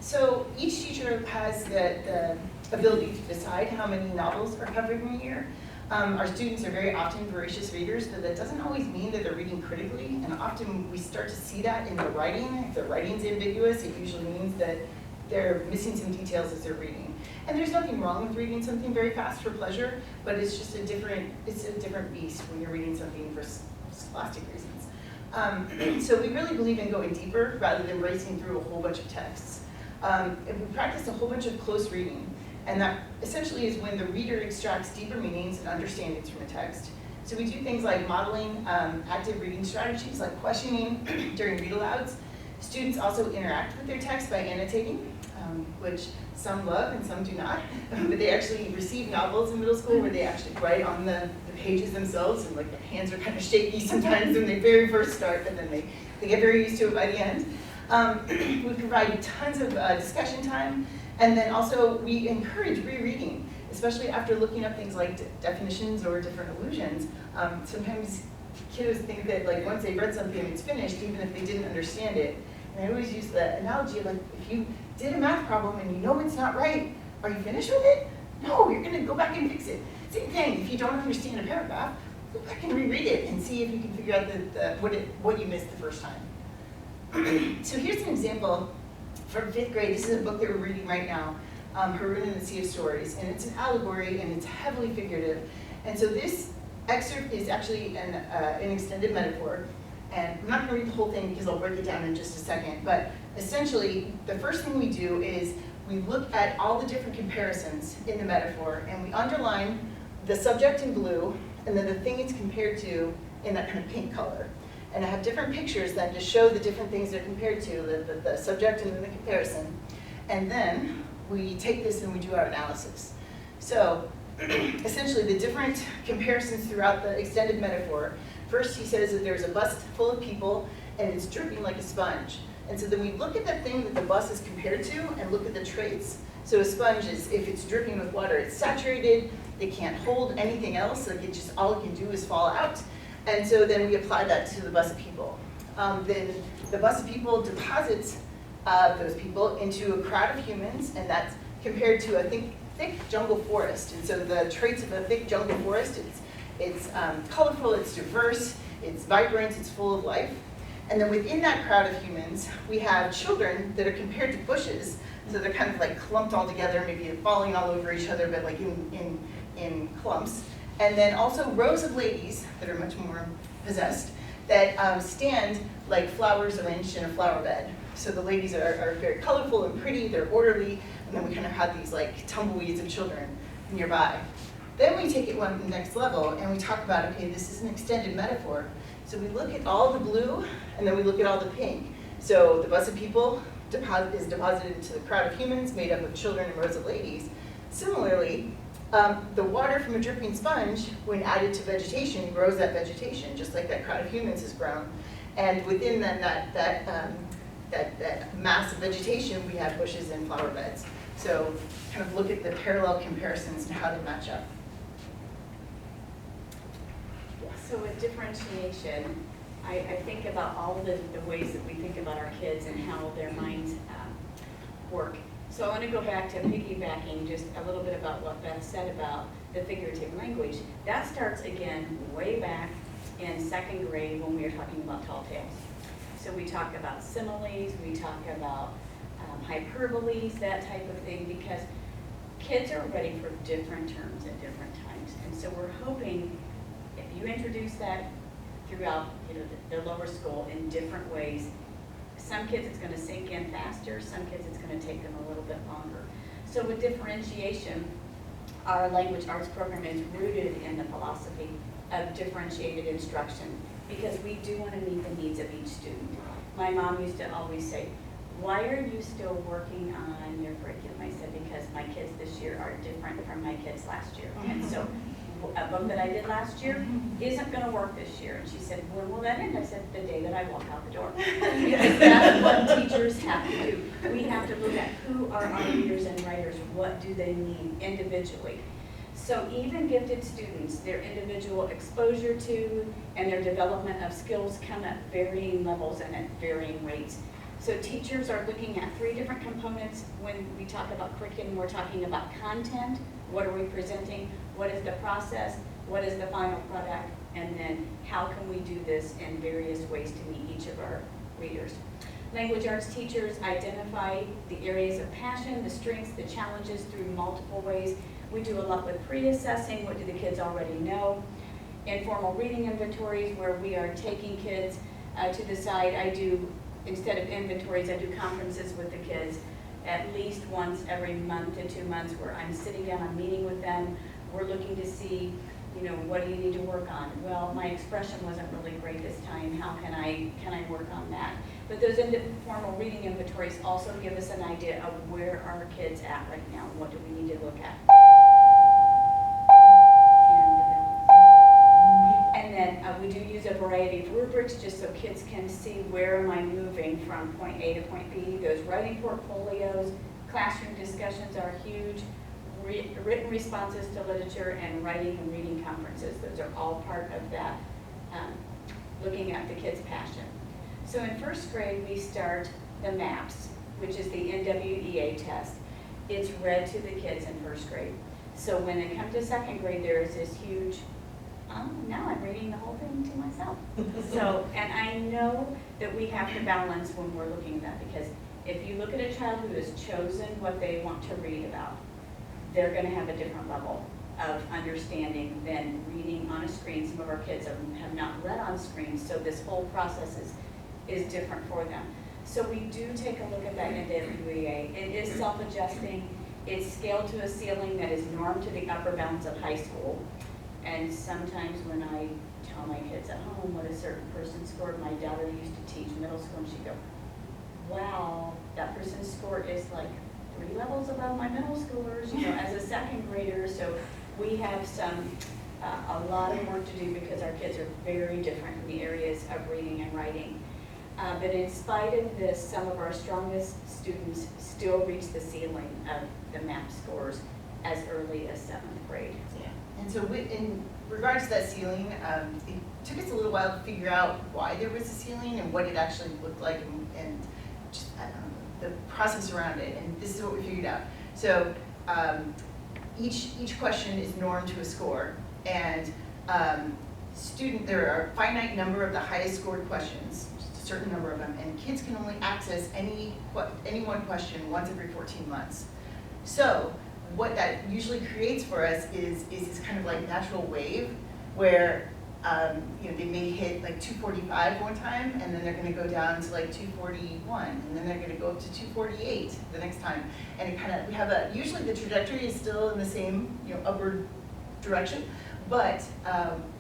Speaker 5: So each teacher has the ability to decide how many novels are covered in a year. Our students are very often voracious readers, but that doesn't always mean that they're reading critically, and often we start to see that in the writing. If the writing's ambiguous, it usually means that they're missing some details as they're reading. And there's nothing wrong with reading something very fast for pleasure, but it's just a different beast when you're reading something for scholastic reasons. So we really believe in going deeper rather than racing through a whole bunch of texts. And we practice a whole bunch of close reading, and that essentially is when the reader extracts deeper meanings and understandings from a text. So we do things like modeling active reading strategies, like questioning during read-alouds. Students also interact with their text by annotating, which some love and some do not. But they actually receive novels in middle school where they actually write on the pages themselves, and like their hands are kind of shaky sometimes when they very first start, but then they get very used to it by the end. We provide tons of discussion time, and then also we encourage rereading, especially after looking up things like definitions or different allusions. Sometimes kiddos think that like once they've read something, it's finished, even if they didn't understand it. And I always use the analogy of like, if you did a math problem and you know it's not right, are you finished with it? No, you're gonna go back and fix it. Same thing, if you don't understand a paragraph, go back and reread it and see if you can figure out what you missed the first time. So here's an example from 5th grade. This is a book that we're reading right now, Maroon in the Sea of Stories, and it's an allegory and it's heavily figurative. And so this excerpt is actually an extended metaphor. And I'm not going to read the whole thing because I'll break it down in just a second, but essentially the first thing we do is we look at all the different comparisons in the metaphor, and we underline the subject in blue and then the thing it's compared to in that kind of pink color. And I have different pictures then to show the different things they're compared to, the subject and then the comparison. And then we take this and we do our analysis. So essentially the different comparisons throughout the extended metaphor. First he says that there's a bus full of people and it's dripping like a sponge. And so then we look at the thing that the bus is compared to and look at the traits. So a sponge is, if it's dripping with water, it's saturated, it can't hold anything else, like it just, all it can do is fall out. And so then we apply that to the bus of people. Then the bus of people deposits those people into a crowd of humans, and that's compared to a thick jungle forest. And so the traits of a thick jungle forest, it's colorful, it's diverse, it's vibrant, it's full of life. And then within that crowd of humans, we have children that are compared to bushes. So they're kind of like clumped all together, maybe falling all over each other, but like in clumps. And then also rows of ladies that are much more possessed that stand like flowers arranged in a flower bed. So the ladies are very colorful and pretty, they're orderly, and then we kind of have these like tumbleweeds of children nearby. Then we take it one next level and we talk about, okay, this is an extended metaphor. So we look at all the blue and then we look at all the pink. So the bus of people is deposited into the crowd of humans made up of children and rows of ladies. Similarly, the water from a dripping sponge, when added to vegetation, grows that vegetation, just like that crowd of humans has grown. And within then that mass of vegetation, we have bushes and flower beds. So kind of look at the parallel comparisons and how they match up.
Speaker 2: So with differentiation, I think about all the ways that we think about our kids and how their minds work. So I want to go back to piggybacking just a little bit about what Beth said about the figurative language. That starts again way back in 2nd grade when we were talking about tall tales. So we talk about similes, we talk about hyperboles, that type of thing, because kids are ready for different terms at different times. And so we're hoping if you introduce that throughout the lower school in different ways, some kids it's going to sink in faster, some kids it's going to take them a little bit longer. So with differentiation, our language arts program is rooted in the philosophy of differentiated instruction because we do want to meet the needs of each student. My mom used to always say, why are you still working on your curriculum? I said, because my kids this year are different from my kids last year. And so a book that I did last year isn't going to work this year. And she said, when will that end? I said, the day that I walk out the door. Because that's what teachers have to do. We have to look at who are our readers and writers, what do they need individually. So even gifted students, their individual exposure to and their development of skills come at varying levels and at varying rates. So teachers are looking at 3 different components. When we talk about curriculum, we're talking about content, what are we presenting, what is the process, what is the final product, and then how can we do this in various ways to meet each of our readers. Language arts teachers identify the areas of passion, the strengths, the challenges through multiple ways. We do a lot with pre-assessing, what do the kids already know. Informal reading inventories where we are taking kids to the side. I do, instead of inventories, I do conferences with the kids at least once every month to 2 months where I'm sitting down, I'm meeting with them. We're looking to see, what do you need to work on? Well, my expression wasn't really great this time. How can I work on that? But those informal reading inventories also give us an idea of where our kids at right now. What do we need to look at? And then we do use a variety of rubrics just so kids can see where am I moving from point A to point B. Those writing portfolios, classroom discussions are huge. Written responses to literature and writing and reading conferences. Those are all part of that, looking at the kids' passion. So in first grade, we start the MAPS, which is the NWEA test. It's read to the kids in first grade. So when they come to second grade, there is this huge, now I'm reading the whole thing to myself. So, and I know that we have to balance when we're looking at that, because if you look at a child who has chosen what they want to read about, they're going to have a different level of understanding than reading on a screen. Some of our kids have not read on screens, so this whole process is different for them. So we do take a look at that NWEA. It is self-adjusting. It's scaled to a ceiling that is normed to the upper bounds of high school. And sometimes when I tell my kids at home what a certain person scored, my daughter used to teach middle school, and she'd go, wow, that person's score is like 3 levels above my middle schoolers, as a second grader. So we have a lot of work to do because our kids are very different in the areas of reading and writing. But in spite of this, some of our strongest students still reach the ceiling of the MAP scores as early as 7th grade.
Speaker 5: Yeah. And so in regards to that ceiling, it took us a little while to figure out why there was a ceiling and what it actually looked like and just, I don't know, the process around it, and this is what we figured out. So each question is normed to a score, and there are a finite number of the highest scored questions, just a certain number of them, and kids can only access any one question once every 14 months. So what that usually creates for us is this kind of like natural wave where they may hit like 245 one time, and then they're going to go down to like 241, and then they're going to go up to 248 the next time. And we have usually the trajectory is still in the same, upward direction, but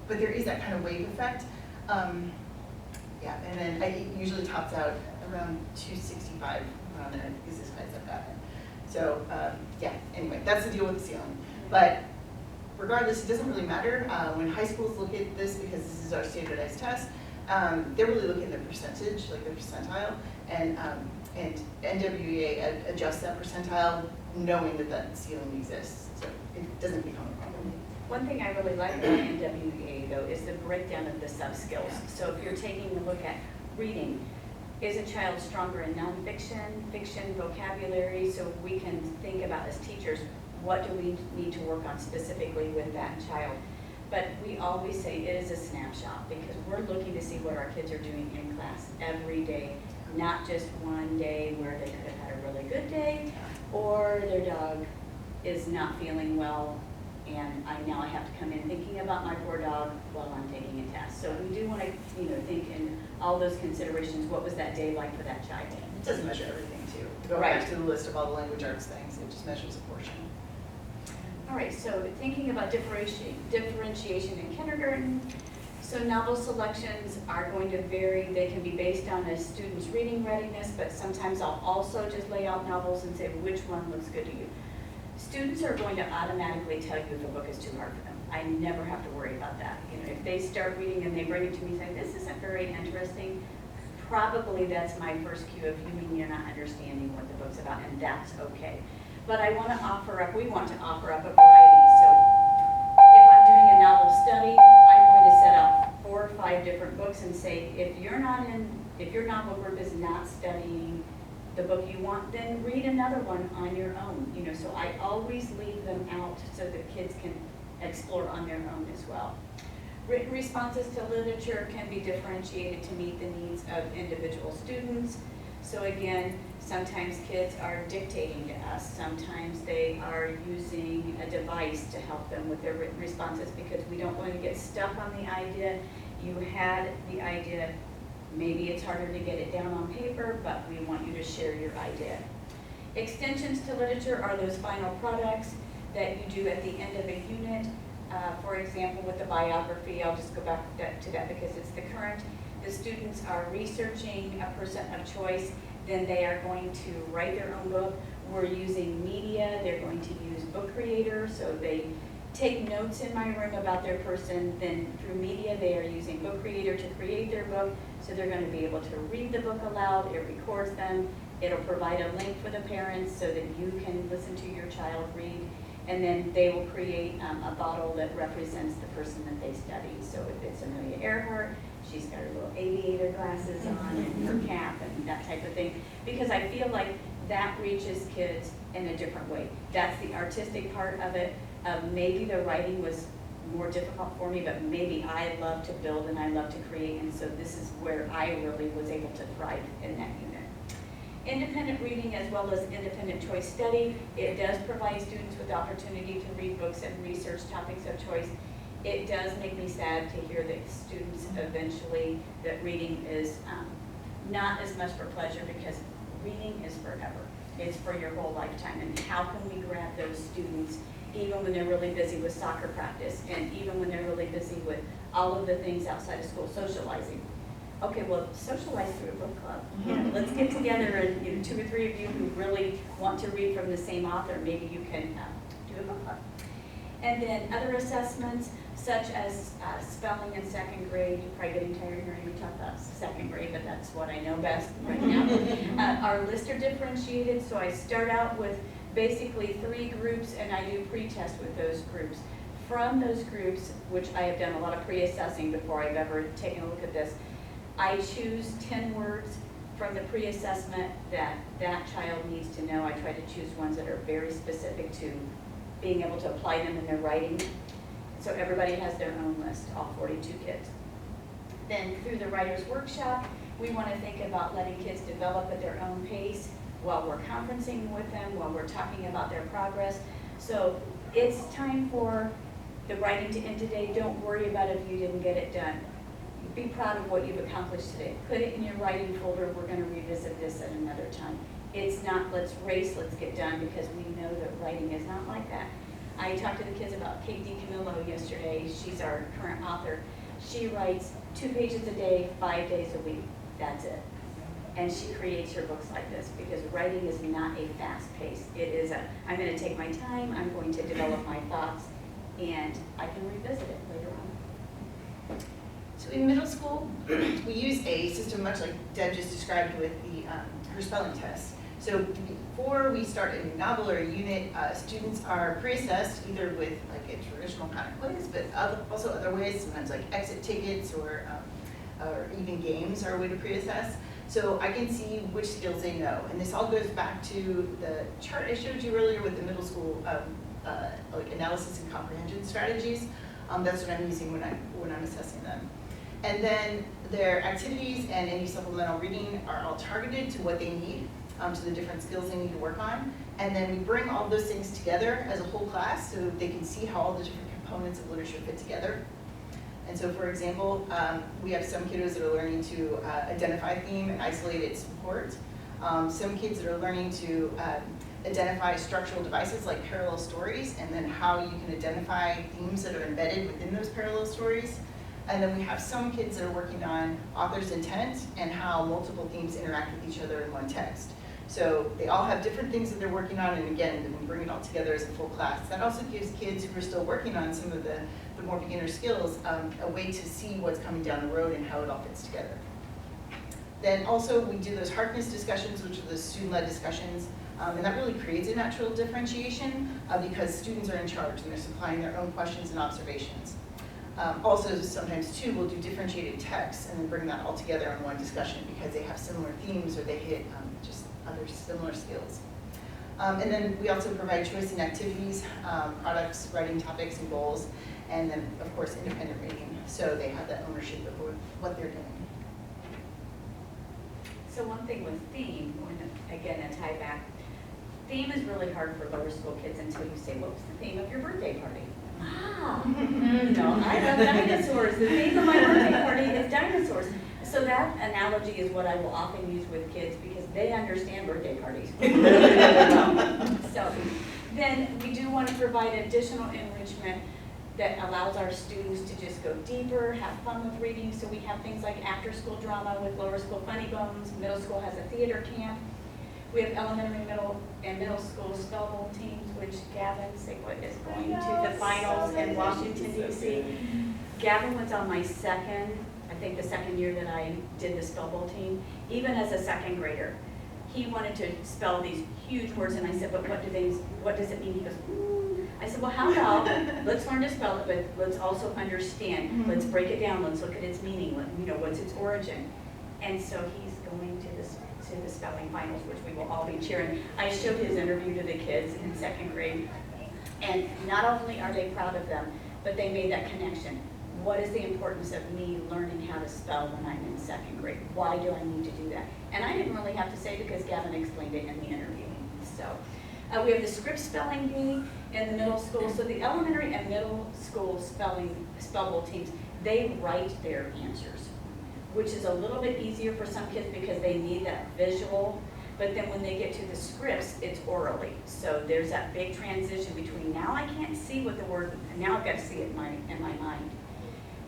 Speaker 5: there is that kind of wave effect. And then it usually tops out around 265 around there because this guy's up that. So anyway, that's the deal with the ceiling. But regardless, it doesn't really matter. When high schools look at this, because this is our standardized test, they're really looking at the percentage, like the percentile, and NWEA adjusts that percentile knowing that ceiling exists, so it doesn't become a problem.
Speaker 2: One thing I really like about NWEA, though, is the breakdown of the sub-skills. So if you're taking a look at reading, is a child stronger in nonfiction, fiction, vocabulary, so we can think about as teachers, what do we need to work on specifically with that child? But we always say it is a snapshot because we're looking to see what our kids are doing in class every day, not just one day where they could have had a really good day or their dog is not feeling well and now I have to come in thinking about my poor dog while I'm taking a test. So we do want to think in all those considerations, what was that day like for that child?
Speaker 5: It doesn't measure everything too. Go
Speaker 2: Right.
Speaker 5: back to the list of all the language arts things, it just measures a portion.
Speaker 2: All right, so thinking about differentiation in kindergarten. So novel selections are going to vary. They can be based on a student's reading readiness, but sometimes I'll also just lay out novels and say which one looks good to you. Students are going to automatically tell you if a book is too hard for them. I never have to worry about that. If they start reading and they bring it to me saying, this isn't very interesting, probably that's my first cue of you mean you're not understanding what the book's about, and that's okay. But we want to offer up a variety. So if I'm doing a novel study, I'm going to set up 4 or 5 different books and say, if you're not in If your novel group is not studying the book you want, then read another one on your own, you know, so I always leave them out so that kids can explore on their own as well. Written responses to literature can be differentiated to meet the needs of individual students. So again, sometimes kids are dictating to us, sometimes they are using a device to help them with their written responses because we don't want to get stuck on the idea. You had the idea, maybe it's harder to get it down on paper, but we want you to share your idea. Extensions to literature are those final products that you do at the end of a unit. For example, with the biography, I'll just go back to that because it's the current. The students are researching a person of choice, then they are going to write their own book. We're using media, they're going to use Book Creator, so they take notes in my room about their person, then through media they are using Book Creator to create their book, so they're going to be able to read the book aloud, it records them, it'll provide a link for the parents so that you can listen to your child read, and then they will create a bottle that represents the person that they study. So if it's Amelia Earhart, she's got her little aviator glasses on and her cap and that type of thing, because I feel like that reaches kids in a different way. That's the artistic part of it. Maybe the writing was more difficult for me, but maybe I love to build and I love to create, and so this is where I really was able to thrive in that unit. Independent reading as well as independent choice study. It does provide students with the opportunity to read books and research topics of choice. It does make me sad to hear that students eventually, that reading is not as much for pleasure, because reading is forever. It's for your whole lifetime, and how can we grab those students even when they're really busy with soccer practice and even when they're really busy with all of the things outside of school, socializing. Okay, well, socialize through a book club. You know, let's get together and, you know, 2 or 3 of you who really want to read from the same author, maybe you can do a book club. And then other assessments, such as spelling in 2nd grade. You're probably getting tired of hearing me talk about 2nd grade, but that's what I know best right now. Our lists are differentiated, so I start out with basically 3 groups, and I do pre-test with those groups. From those groups, which I have done a lot of pre-assessing before I've ever taken a look at this, I choose 10 words from the pre-assessment that that child needs to know. I try to choose ones that are very specific to being able to apply them in their writing. So everybody has their own list, all 42 kids. Then through the writer's workshop, we want to think about letting kids develop at their own pace while we're conferencing with them, while we're talking about their progress. So it's time for the writing to end today. Don't worry about if you didn't get it done. Be proud of what you've accomplished today. Put it in your writing folder. We're going to revisit this at another time. It's not let's race, let's get done, because we know that writing is not like that. I talked to the kids about Kate DiCamillo yesterday. She's our current author. She writes 2 pages a day, 5 days a week. That's it. And she creates her books like this, because writing is not a fast pace. It is a, I'm going to take my time, I'm going to develop my thoughts, and I can revisit it later on.
Speaker 5: So in middle school, we use a system much like Deb just described with the her spelling test. So before we start a new novel or a unit, students are pre-assessed either with like a traditional kind of quiz, but also other ways, sometimes like exit tickets or even games are a way to pre-assess. So I can see which skills they know. And this all goes back to the chart I showed you earlier with the middle school like analysis and comprehension strategies. That's what I'm using when I'm assessing them. And then their activities and any supplemental reading are all targeted to what they need, to the different skills they need to work on. And then we bring all those things together as a whole class so they can see how all the different components of literature fit together. And so, for example, we have some kiddos that are learning to identify theme and isolate its support. Some kids that are learning to identify structural devices like parallel stories, and then how you can identify themes that are embedded within those parallel stories. And then we have some kids that are working on author's intent and how multiple themes interact with each other in one text. So they all have different things that they're working on, and again, we bring it all together as a full class. That also gives kids who are still working on some of the more beginner skills a way to see what's coming down the road and how it all fits together. Then also we do those hardness discussions, which are the student-led discussions, and that really creates a natural differentiation because students are in charge and they're supplying their own questions and observations. Also, sometimes too, we'll do differentiated texts and then bring that all together in one discussion because they have similar themes or they hit just other similar skills. And then we also provide choice in activities, products, writing topics and goals, and then of course independent reading, so they have that ownership of what they're doing.
Speaker 2: So one thing with theme, again, a tie back, theme is really hard for lower school kids until you say, what was the theme of your birthday party? Wow, you know, I love dinosaurs. The theme of my birthday party is dinosaurs. So that analogy is what I will often use with kids because they understand birthday parties. So then we do want to provide additional enrichment that allows our students to just go deeper, have fun with reading. So we have things like after-school drama with lower school Funny Bones. Middle school has a theater camp. We have elementary, middle school spell bowl teams, which Gavin Sigwood is going to the finals in Washington, D.C. Gavin was on my the second year that I did the spell bowl team. Even as a second grader, he wanted to spell these huge words, and I said, but what does it mean? He goes, I said, well, how about, let's learn to spell it, but let's also understand. Let's break it down. Let's look at its meaning. What's its origin. And so he's going to the spelling finals, which we will all be cheering. I showed his interview to the kids in second grade, and not only are they proud of them, but they made that connection. What is the importance of me learning how to spell when I'm in second grade? Why do I need to do that? And I didn't really have to say because Gavin explained it in the interview. So we have the script spelling bee in the middle school. So the elementary and middle school spell bowl teams, they write their answers, which is a little bit easier for some kids because they need that visual. But then when they get to the scripts, it's orally. So there's that big transition between now I can't see what the word, and now I've got to see it in my mind.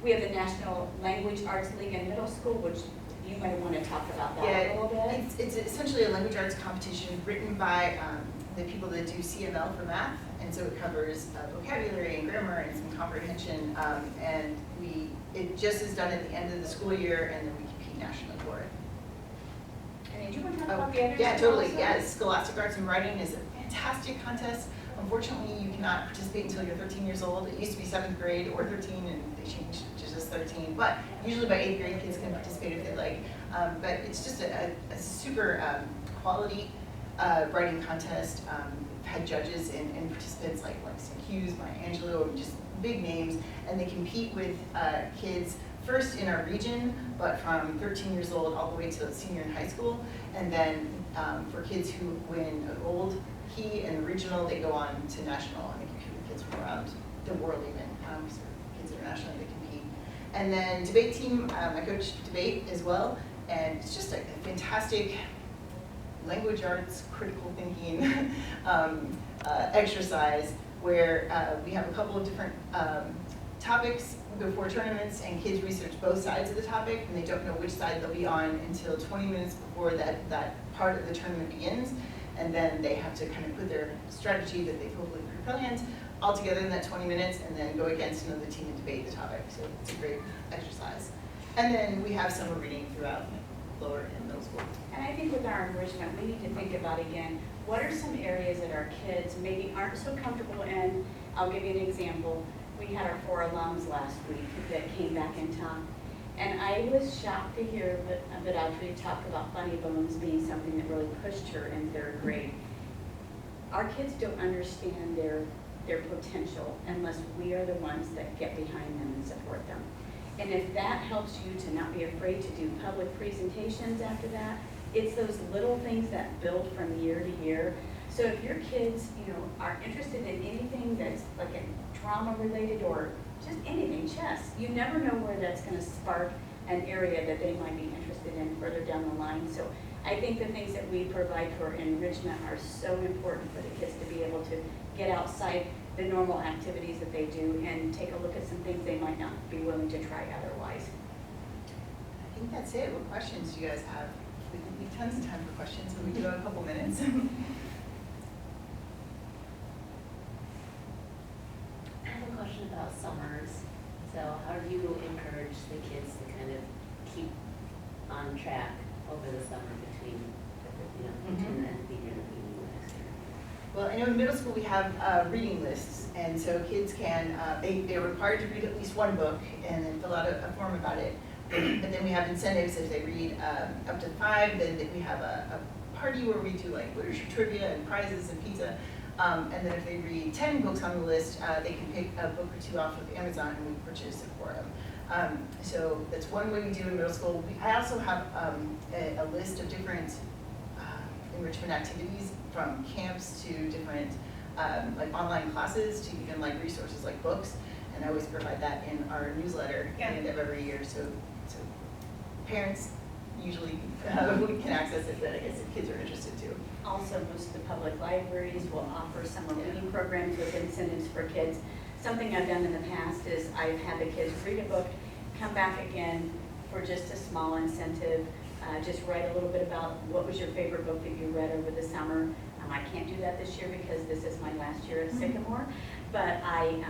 Speaker 2: We have the National Language Arts League in middle school, which you might want to talk about that a little bit.
Speaker 5: It's essentially a language arts competition written by the people that do CML for math, and so it covers vocabulary and grammar and some comprehension, and it just is done at the end of the school year, and then we compete nationally for it.
Speaker 2: And did you want to talk about the others?
Speaker 5: Yeah, totally. Yes, Scholastic Arts and Writing is a fantastic contest. Unfortunately, you cannot participate until you're 13 years old. It used to be 7th grade or 13, and they changed to just 13. But usually by 8th grade, kids can participate if they like. But it's just a super quality writing contest. Had judges and participants like St. Hughes, Maya Angelou, just big names, and they compete with kids first in our region, but from 13 years old all the way to senior in high school, and then for kids who win a gold key and regional, they go on to national, and they compete with kids from around the world even, so kids internationally they compete. And then debate team, I coach debate as well, and it's just a fantastic language arts, critical thinking exercise where we have a couple of different topics before tournaments, and kids research both sides of the topic, and they don't know which side they'll be on until 20 minutes before that part of the tournament begins, and then they have to kind of put their strategy that they've hopefully pre-planned all together in that 20 minutes, and then go against another team and debate the topic. So it's a great exercise. And then we have summer reading throughout lower and middle school.
Speaker 2: And I think with our enrichment, we need to think about, again, what are some areas that our kids maybe aren't so comfortable in? I'll give you an example. We had our 4 alums last week that came back and talked. And I was shocked to hear that Audrey talk about Funny Bones being something that really pushed her in 3rd grade. Our kids don't understand their potential unless we are the ones that get behind them and support them. And if that helps you to not be afraid to do public presentations after that, it's those little things that build from year to year. So if your kids, are interested in anything that's like a drama related or just anything, chess, you never know where that's going to spark an area that they might be interested in further down the line. So I think the things that we provide for enrichment are so important for the kids to be able to get outside the normal activities that they do and take a look at some things they might not be willing to try otherwise.
Speaker 5: I think that's it. What questions do you guys have? We have tons of time for questions, but we do have a couple minutes.
Speaker 7: I have a question about summers. So how do you encourage the kids to kind of keep on track over the summer between the end of the year and the beginning of next year?
Speaker 5: Well, I know in middle school we have reading lists, and so kids can, they're required to read at least one book and then fill out a form about it. But then we have incentives if they read up to 5, then we have a party where we do like literature trivia and prizes and pizza. And then if they read 10 books on the list, they can pick a book or 2 off of Amazon and we purchase it for them. So that's one way we do in middle school. I also have a list of different enrichment activities, from camps to different like online classes to even like resources like books. And I always provide that in our newsletter at the end of every year. So parents usually can access it, but I guess if kids are interested too.
Speaker 2: Also, most of the public libraries will offer summer reading programs with incentives for kids. Something I've done in the past is I've had the kids read a book, come back again for just a small incentive, just write a little bit about what was your favorite book that you read over the summer. I can't do that this year because this is my last year at Sycamore, but I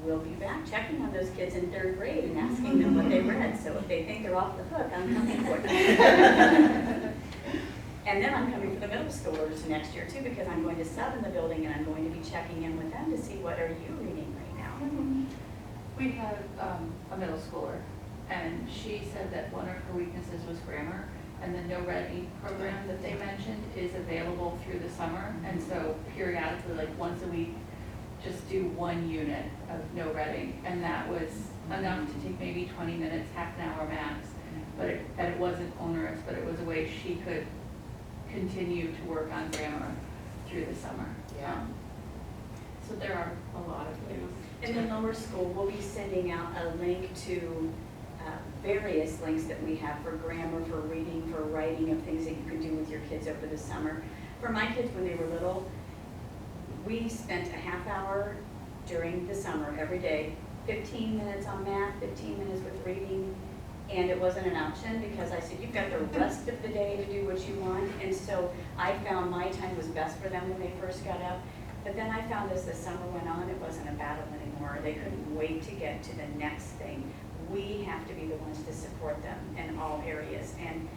Speaker 2: will be back checking on those kids in 3rd grade and asking them what they read. So if they think they're off the hook, I'm coming for them. And then I'm coming for the middle schoolers next year too, because I'm going to sub in the building and I'm going to be checking in with them to see what are you reading right now.
Speaker 1: We had a middle schooler, and she said that one of her weaknesses was grammar, and the No Ready program that they mentioned is available through the summer, and so periodically, like once a week, just do 1 unit of No Ready, and that was enough to take maybe 20 minutes, half an hour max, but it wasn't onerous, but it was a way she could continue to work on grammar through the summer.
Speaker 5: Yeah.
Speaker 1: So there are a lot of ways.
Speaker 2: In the lower school, we'll be sending out a link to various links that we have for grammar, for reading, for writing, of things that you can do with your kids over the summer. For my kids when they were little, we spent a half hour during the summer every day, 15 minutes on math, 15 minutes with reading, and it wasn't an option because I said, you've got the rest of the day to do what you want. And so I found my time was best for them when they first got up. But then I found as the summer went on, it wasn't a battle anymore. They couldn't wait to get to the next thing. We have to be the ones to support them in all areas. And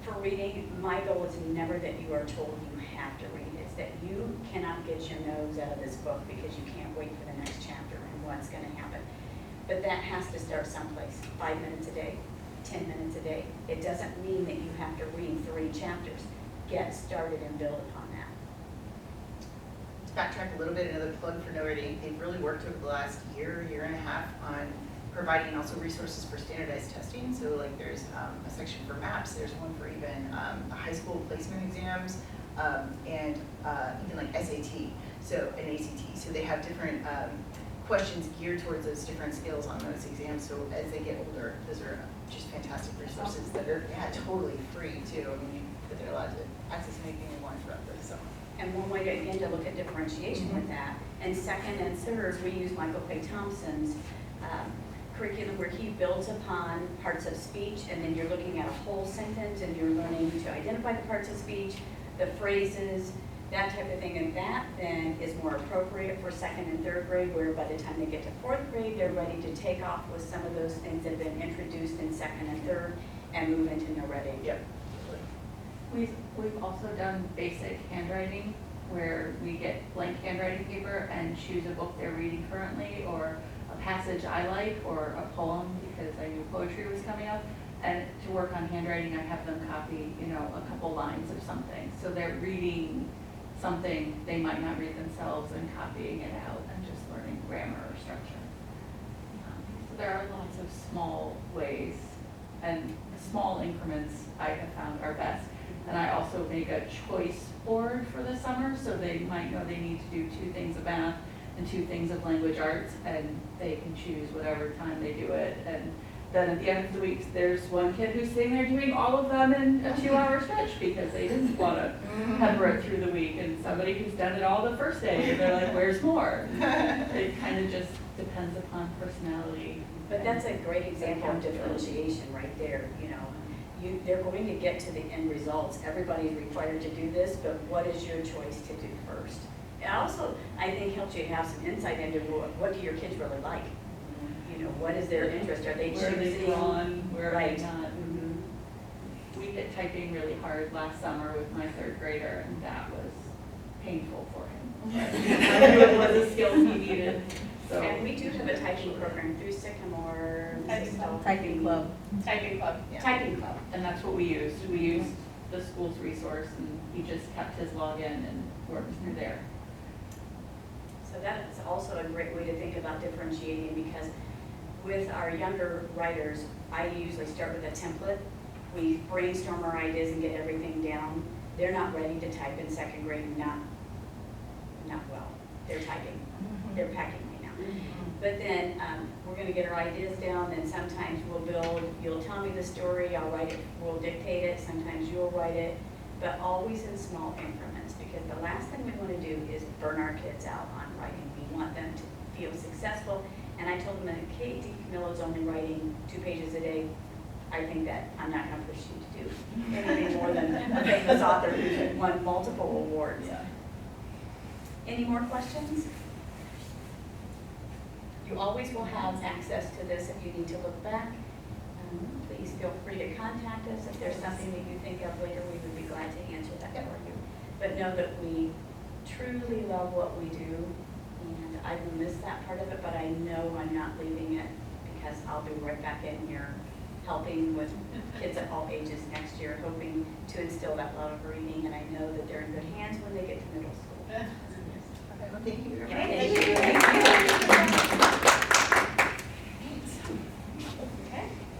Speaker 2: for reading, my goal is never that you are told you have to read. It's that you cannot get your nose out of this book because you can't wait for the next chapter and what's going to happen. But that has to start someplace. 5 minutes a day, 10 minutes a day. It doesn't mean that you have to read 3 chapters. Get started and build upon that.
Speaker 5: To backtrack a little bit, another plug for No Ready, they've really worked over the last year and a half on providing also resources for standardized testing. So like there's a section for maps, there's one for even the high school placement exams, and even like SAT, so an ACT. So they have different questions geared towards those different skills on those exams. So as they get older, those are just fantastic resources that are totally free too. I mean, but they're allowed to access anything they want throughout the summer.
Speaker 2: And one way to, again, to look at differentiation with that. And 2nd and 3rd, we use Michael Clay Thompson's curriculum where he builds upon parts of speech, and then you're looking at a whole sentence and you're learning to identify the parts of speech, the phrases, that type of thing. And that then is more appropriate for 2nd and 3rd grade, where by the time they get to 4th grade, they're ready to take off with some of those things that have been introduced in 2nd and 3rd and move into No Ready.
Speaker 5: Yep.
Speaker 1: We've also done basic handwriting, where we get blank handwriting paper and choose a book they're reading currently, or a passage I like, or a poem, because I knew poetry was coming up. And to work on handwriting, I have them copy, a couple lines of something. So they're reading something they might not read themselves and copying it out and just learning grammar or structure. So there are lots of small ways, and small increments I have found are best. And I also make a choice board for the summer, so they might know they need to do 2 things of math and 2 things of language arts, and they can choose whatever time they do it. And then at the end of the week, there's one kid who's sitting there doing all of them in a 2-hour stretch because they didn't want to pepper it through the week, and somebody who's done it all the first day, and they're like, where's more? It kind of just depends upon personality.
Speaker 2: But that's a great example of differentiation right there, they're going to get to the end results. Everybody's required to do this, but what is your choice to do first? It also, I think, helps you have some insight into what do your kids really like? What is their interest? Are they
Speaker 1: Where are they
Speaker 2: choosing?
Speaker 1: drawn? Where are they
Speaker 2: Right.
Speaker 1: not? We hit typing really hard last summer with my 3rd grader, and that was painful for him. I knew it was a skill he needed, so.
Speaker 2: And we do have a typing program through Sycamore.
Speaker 6: Typing club.
Speaker 1: Typing club.
Speaker 6: Typing club.
Speaker 2: Typing club.
Speaker 1: And that's what we used. We used the school's resource and he just kept his login and worked through there.
Speaker 2: So that is also a great way to think about differentiating, because with our younger writers, I usually start with a template. We brainstorm our ideas and get everything down. They're not ready to type in second grade, not well. They're typing, they're packing right now. But then we're gonna get our ideas down, then sometimes we'll build, you'll tell me the story, I'll write it, we'll dictate it, sometimes you'll write it, but always in small increments, because the last thing we wanna do is burn our kids out on writing. We want them to feel successful. And I told them that Katie Camillo's only writing 2 pages a day. I think that I'm not gonna push you to do anything more than a famous author who's won multiple awards.
Speaker 1: Yeah.
Speaker 2: Any more questions? You always will have access to this if you need to look back. Please feel free to contact us if there's something that you think of later. We would be glad to answer that for you. But know that we truly love what we do, and I will miss that part of it, but I know I'm not leaving it, because I'll be right back in here helping with kids of all ages next year, hoping to instill that love of reading, and I know that they're in good hands when they get to middle school.
Speaker 5: Okay, well, thank you very much.
Speaker 2: Yeah, thank you.